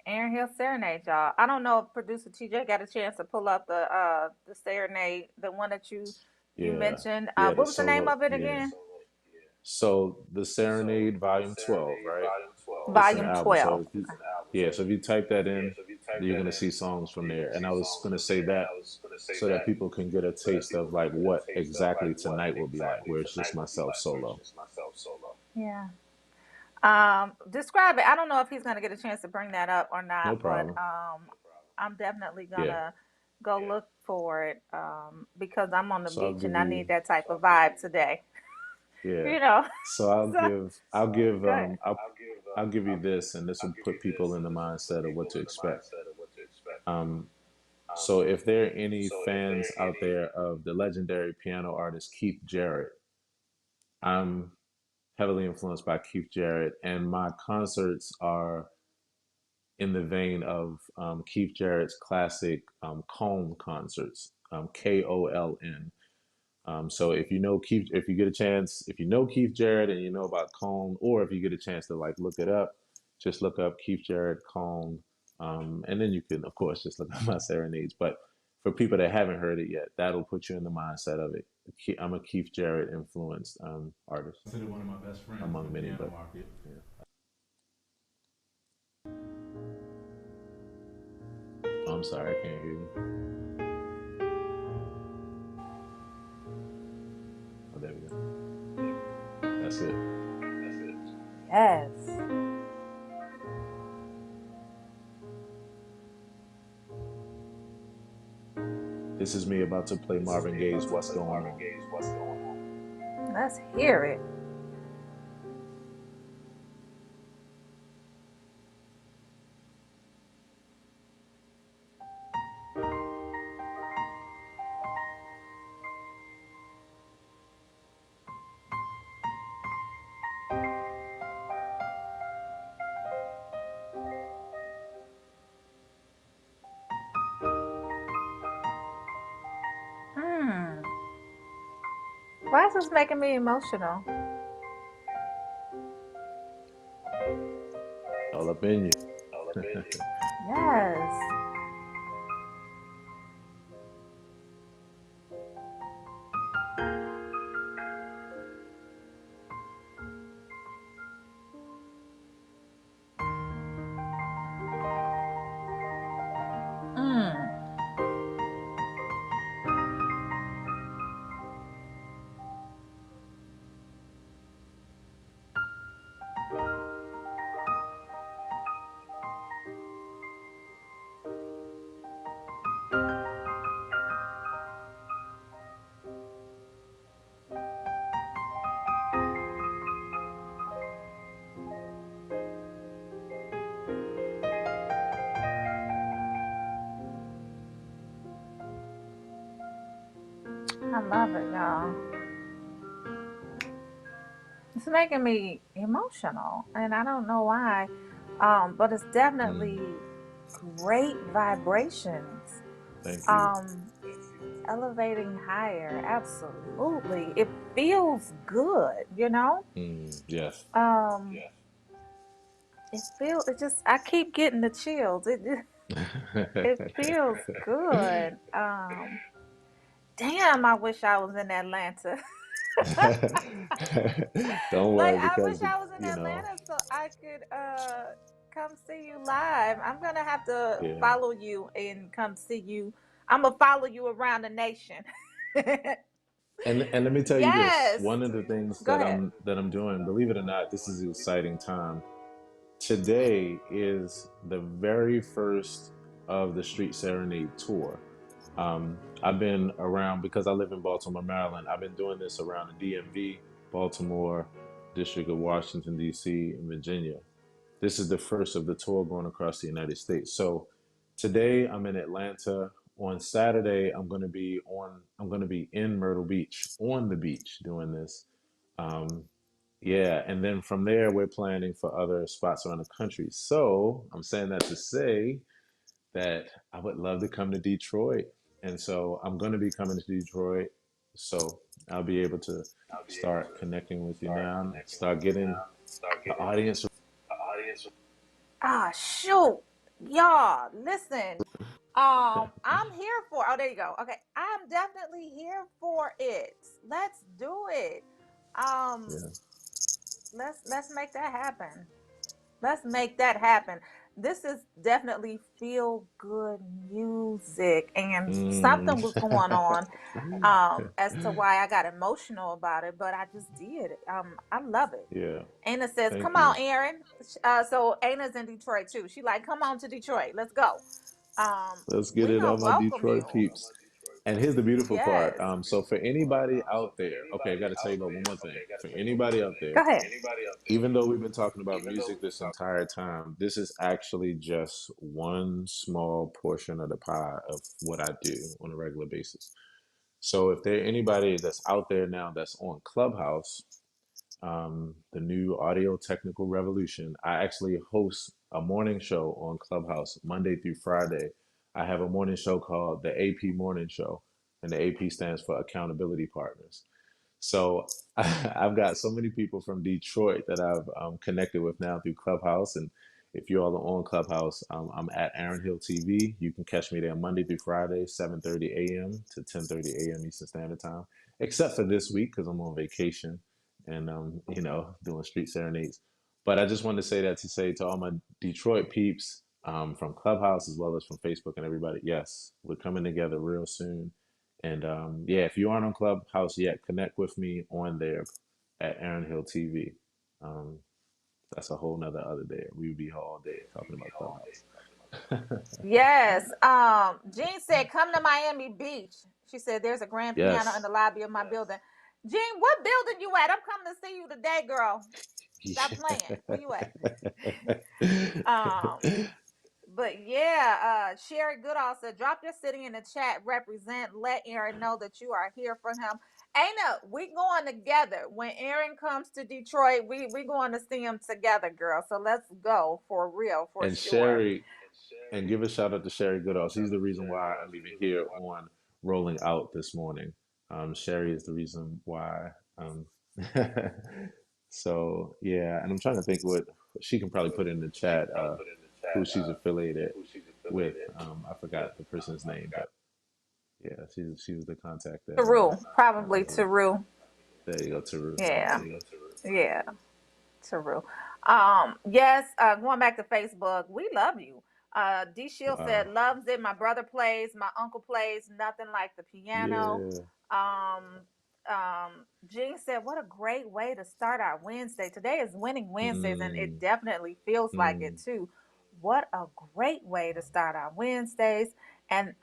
Aaron Hill Serenade, y'all. I don't know if producer TJ got a chance to pull up the Serenade, the one that you you Yeah, mentioned. yeah, What the was the name solo. of it Yeah. again? So the Serenade Volume 12, right? It's an Volume album. 12. So if you, yeah, so if you type that in, you're gonna see songs from there. And I was gonna say that so that people can get a taste of like what exactly tonight will be like, where it's just myself solo. Yeah. Describe it. I don't know if he's gonna get a chance to bring that up or No not, but problem. I'm definitely Yeah. gonna go look for it because I'm on the So I'll beach give and I you, need that type of vibe today. yeah. You know. So I'll So give, I'll give, go ahead. I'll give you this, and this will put people in the mindset of what to expect. Um, so if there are any fans out there of the legendary piano artist Keith Jarrett, I'm heavily influenced by Keith Jarrett, and my concerts are in the vein of Keith Jarrett's classic Koln concerts, Koln. So if you know Keith, if you get a chance, if you know Keith Jarrett and you know about Koln, or if you get a chance to like look it up, just look up Keith Jarrett Koln, and then you can, of course, just look up my serenades. But for people that haven't heard it yet, that'll put you in the mindset of it. I'm a Keith Jarrett influenced artist. Considered one of my best friends among in the many, piano but market. yeah. Oh, I'm sorry, I can't hear you. Oh, there we go. That's it. Yes. This is me about to play Marvin Gaye's What's Going On. Let's hear it. Why is this making me emotional? All up in you. Yes. I love it, y'all. It's making me emotional, and I don't know why, but it's definitely great vibrations. Thank you. Elevating higher, absolutely. It feels good, you know. Yes. It feels. It just. I keep getting the chills. It feels good. Damn, I wish I was in Atlanta. Don't Like, worry, I because wish I was in Atlanta so I could come see you live. I'm gonna have to yeah. follow you and come see you. I'm gonna follow you around the nation. And let me tell you Yes. this. One of the things Go that ahead. I'm doing, believe it or not, this is an exciting time. Today is the very first of the Street Serenade tour. I've been around because I live in Baltimore, Maryland. I've been doing this around the DMV, Baltimore, District of Washington, D.C., and Virginia. This is the first of the tour going across the United States. So today I'm in Atlanta. On Saturday, I'm going to be in Myrtle Beach, on the beach, doing this. Yeah, and then from there, we're planning for other spots around the country. So I'm saying that to say that I would love to come to Detroit. And so I'm going to be coming to Detroit. So I'll be able to start connecting with you now, start getting the audience. Ah, shoot. Y'all, listen. I'm here for. Oh, there you go. Okay, I'm definitely here for it. Let's do it. Um, Yeah. let's make that happen. Let's make that happen. This is definitely feel good music, and Mm. something was going on as to why I got emotional about it, but I just did. I love it. Yeah. Anna says, Thank "Come you. on, Aaron." So Anna's in Detroit too. She like, "Come on to Detroit. Let's go." Let's get We it, gonna all my welcome Detroit you. peeps. And here's the beautiful part. Yes. So for anybody out there, okay, I got to tell you about one more thing. For anybody out there, Go ahead. even though we've been talking about music this entire time, this is actually just one small portion of the pie of what I do on a regular basis. So if there anybody that's out there now that's on Clubhouse, the new audio technical revolution, I actually host a morning show on Clubhouse Monday through Friday. I have a morning show called the AP Morning Show, and the AP stands for Accountability Partners. So I've got so many people from Detroit that I've connected with now through Clubhouse. And if you all are on Clubhouse, I'm at Aaron Hill TV. You can catch me there Monday through Friday, 7:30 a.m. to 10:30 a.m. Eastern Standard Time, except for this week because I'm on vacation and doing street serenades. But I just wanted to say that to say to all my Detroit peeps from Clubhouse as well as from Facebook and everybody, yes, we're coming together real soon. And yeah, if you aren't on Clubhouse yet, connect with me on there at Aaron Hill TV. Um, that's a whole nother other day. We would be here all day talking about Clubhouse. Yes. Jean said, "Come to Miami Beach." She said, "There's a grand piano in Yes. the lobby of my building." Jean, what building you at? I'm coming to see you today, girl. Stop playing. Where you at? But yeah, Sherry Goodall said, "Drop your city in the chat. Represent. Let Aaron know that you are here for him." Aina, we going together. When Aaron comes to Detroit, we going to see him together, girl. So let's go for real, for And sure. Sherry, and give a shout out to Sherry Goodall. She's the reason why I'm even here on Rolling Out this morning. Sherry is the reason why. So yeah, and I'm trying to think what she can probably put in the chat who she's affiliated with. I forgot the person's name, but yeah, she was the contact there. Taru, probably Taru. There you go, Taru. Yeah, There you go, yeah, Taru. Yes. Going back to Facebook, we love you. D Shield said, Wow. "Loves it. My brother plays. My uncle plays. Nothing like the piano." Yeah. Jean said, "What a great way to start our Wednesday. Today is Winning Wednesdays, and it Mm, definitely feels like it mm. too. What a great way to start our Wednesdays." And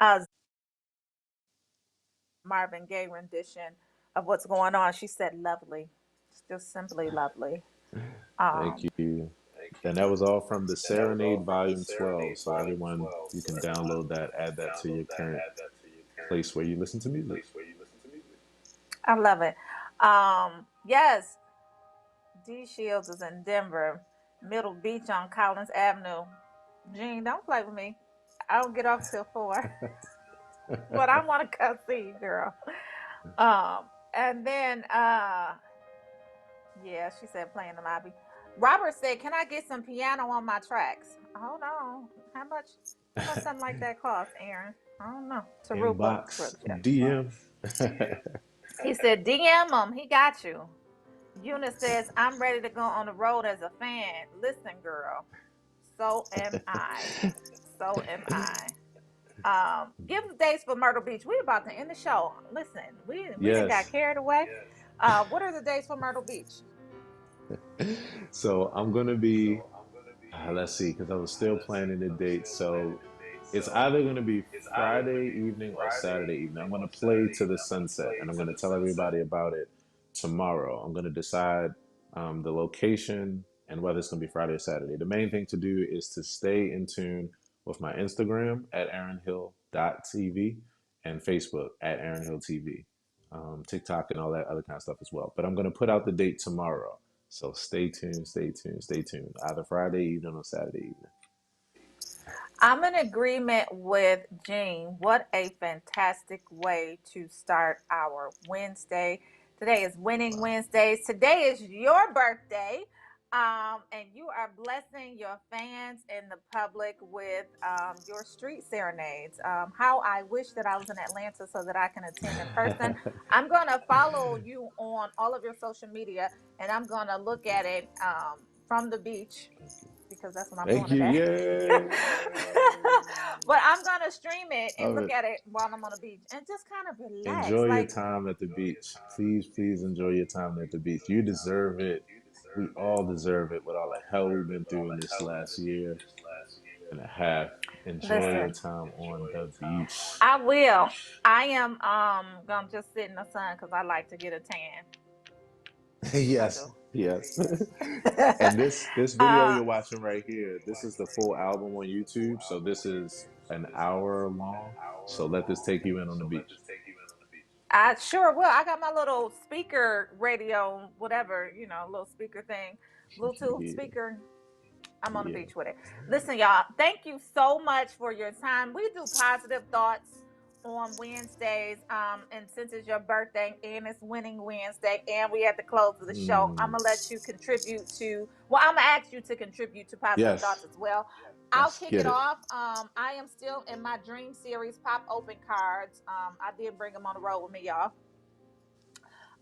Marvin Gaye rendition of what's going on. She said, "Lovely, just simply lovely." Thank Um, you. And that was all from the Serenade Volume 12. So everyone, you can download that, add that to your current place where you listen to music. I love it. Yes, D Shields is in Denver, Middle Beach on Collins Avenue. Jean, don't play with me. I don't get off till 4. But I want to come see you, girl. And then yeah, she said play in the lobby. Robert said, "Can I get some piano on my tracks?" Hold on. How much something like that cost, Aaron? I don't know. Inbox, Taruba. DM. He said, "DM him. He got you." Eunice says, "I'm ready to go on the road as a fan." Listen, girl. So am I. So am I. Give the dates for Myrtle Beach. We're about to end the show. Listen, we done got Yes. carried away. What are the dates for Myrtle Beach? So I'm going to be, let's see, because I was still planning the date. So it's either going to be Friday evening or Saturday evening. I'm going to play to the sunset, and I'm going to tell everybody about it tomorrow. I'm going to decide the location and whether it's going to be Friday or Saturday. The main thing to do is to stay in tune with my Instagram at aaronhill.tv and Facebook at aaronhilltv, TikTok and all that other kind of stuff as well. But I'm going to put out the date tomorrow. So stay tuned, stay tuned, stay tuned. Either Friday evening or Saturday evening. I'm in agreement with Jean. What a fantastic way to start our Wednesday. Today is Winning Wednesdays. Today is your birthday. And you are blessing your fans and the public with your street serenades. How I wish that I was in Atlanta so that I can attend in person. I'm going to follow you on all of your social media, and I'm going to look at it from the beach, because that's what I'm Thank doing you. today. Yeah. But I'm going to stream it and Love look it. at it while I'm on the beach and just kind of relax. Enjoy your Like, time at the beach. Please, please enjoy your time at the beach. You deserve it. We all deserve it with all the hell we've been through in this last year and a half. Enjoy your listen, time on the beach. I will. I am going to just sit in the sun because I like to get a tan. Yes, yes. And this video you're watching right here, this is the full album on YouTube. So this is an hour long. So let this take you in on the beach. I sure will. I got my little speaker radio, whatever, little speaker thing, Bluetooth speaker. I'm on the beach with it. Listen, y'all, thank you so much for your time. We do positive thoughts on Wednesdays. And since it's your birthday and it's Winning Wednesday and we at the close of the show, I'm going to let you contribute to, I'm going to ask you to contribute to positive thoughts as well. I'll kick it off. I am still in my Dream Series Pop Open cards. I did bring them on the road with me, y'all.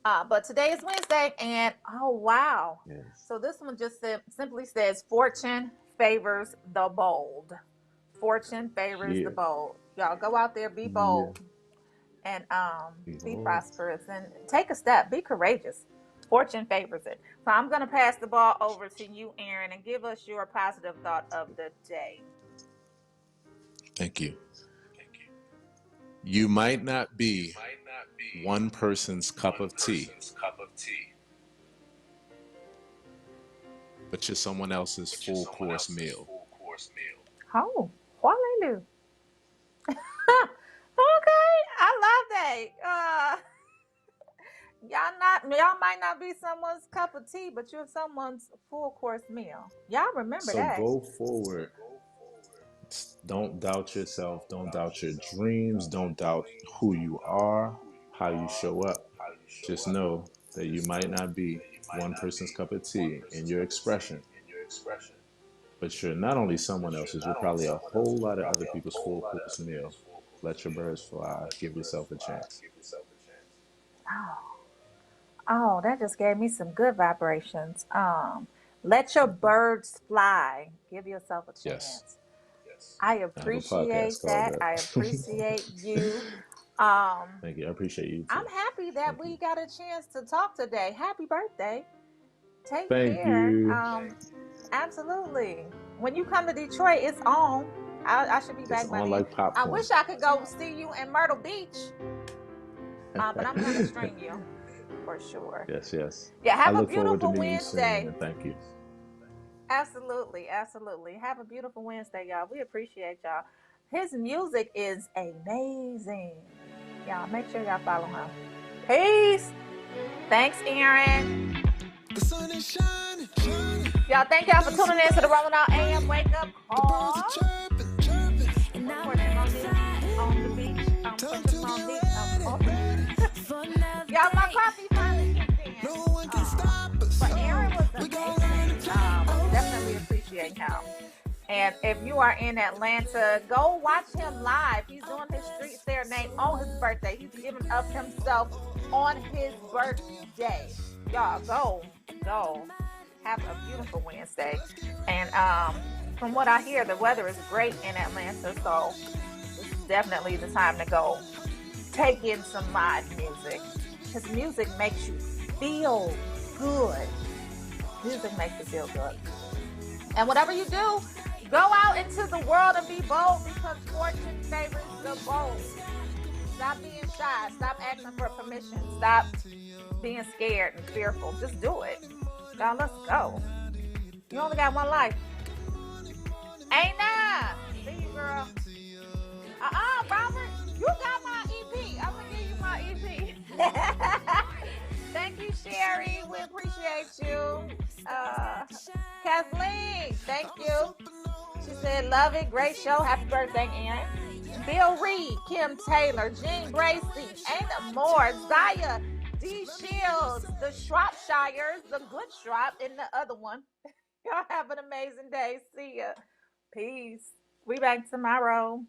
But today is Wednesday, and oh, wow. Yes. So this one just simply says, fortune favors the bold. Fortune favors the bold. Y'all go out there, be bold, and be prosperous, and take a step. Be courageous. Fortune favors it. So I'm going to pass the ball over to you, Aaron, and give us your positive thought of the day. Thank you. You might not be one person's cup of tea, but you're someone else's full course meal. Oh, hallelujah. Okay, I love that. Y'all might not be someone's cup of tea, but you're someone's full course meal. Y'all remember that. So go forward. Don't doubt yourself. Don't doubt your dreams. Don't doubt who you are, how you show up. Just know that you might not be one person's cup of tea in your expression, but you're not only someone else's, you're probably a whole lot of other people's full course meal. Let your birds fly. Give yourself a chance. Oh, that just gave me some good vibrations. Let your birds fly. Give yourself a chance. Yes. I appreciate that. I appreciate you. Thank you. I appreciate you too. I'm happy that we got a chance to talk today. Happy birthday. Take Thank care. you. Absolutely. When you come to Detroit, it's on. I should be back It's by on then. like popcorn. I wish I could go see you in Myrtle Beach. But I'm going to stream you for sure. Yes, yes. Yeah, have I a look forward to beautiful meeting you Wednesday. soon, and thank you. Absolutely, absolutely. Have a beautiful Wednesday, y'all. We appreciate y'all. His music is amazing. Y'all, make sure y'all follow him. Peace. Thanks, Aaron. The sun is shining, shining. Y'all, thank y'all for tuning in to the Rolling Out AM Wake Up Call. Chirping, chirping. On the beach. Y'all, my coffee finally kicked in. No one can stop us. But Aaron was amazing. Definitely appreciate him. And if you are in Atlanta, go watch him live. He's doing his street serenade on his birthday. He's giving up himself on his birthday. Y'all, go. Have a beautiful Wednesday. And from what I hear, the weather is great in Atlanta, so this is definitely the time to go take in some live music. Because music makes you feel good. Music makes you feel good. And whatever you do, go out into the world and be bold, because fortune favors the bold. Stop being shy. Stop asking for permission. Stop being scared and fearful. Just do it. Y'all, let's go. You only got one life. Ain't nah. See you, girl. Robert, you got my EP. I'm going to give you my EP. Thank you, Sherry. We appreciate you. Kathleen, thank you. She said, love it. Great show. Happy birthday, Aaron. Bill Reed, Kim Taylor, Jean Bracy, Ain't Moore, Zaya, D Shields, the Shropshires, the good Shrop, and the other one. Y'all have an amazing day. See ya. Peace. We back tomorrow.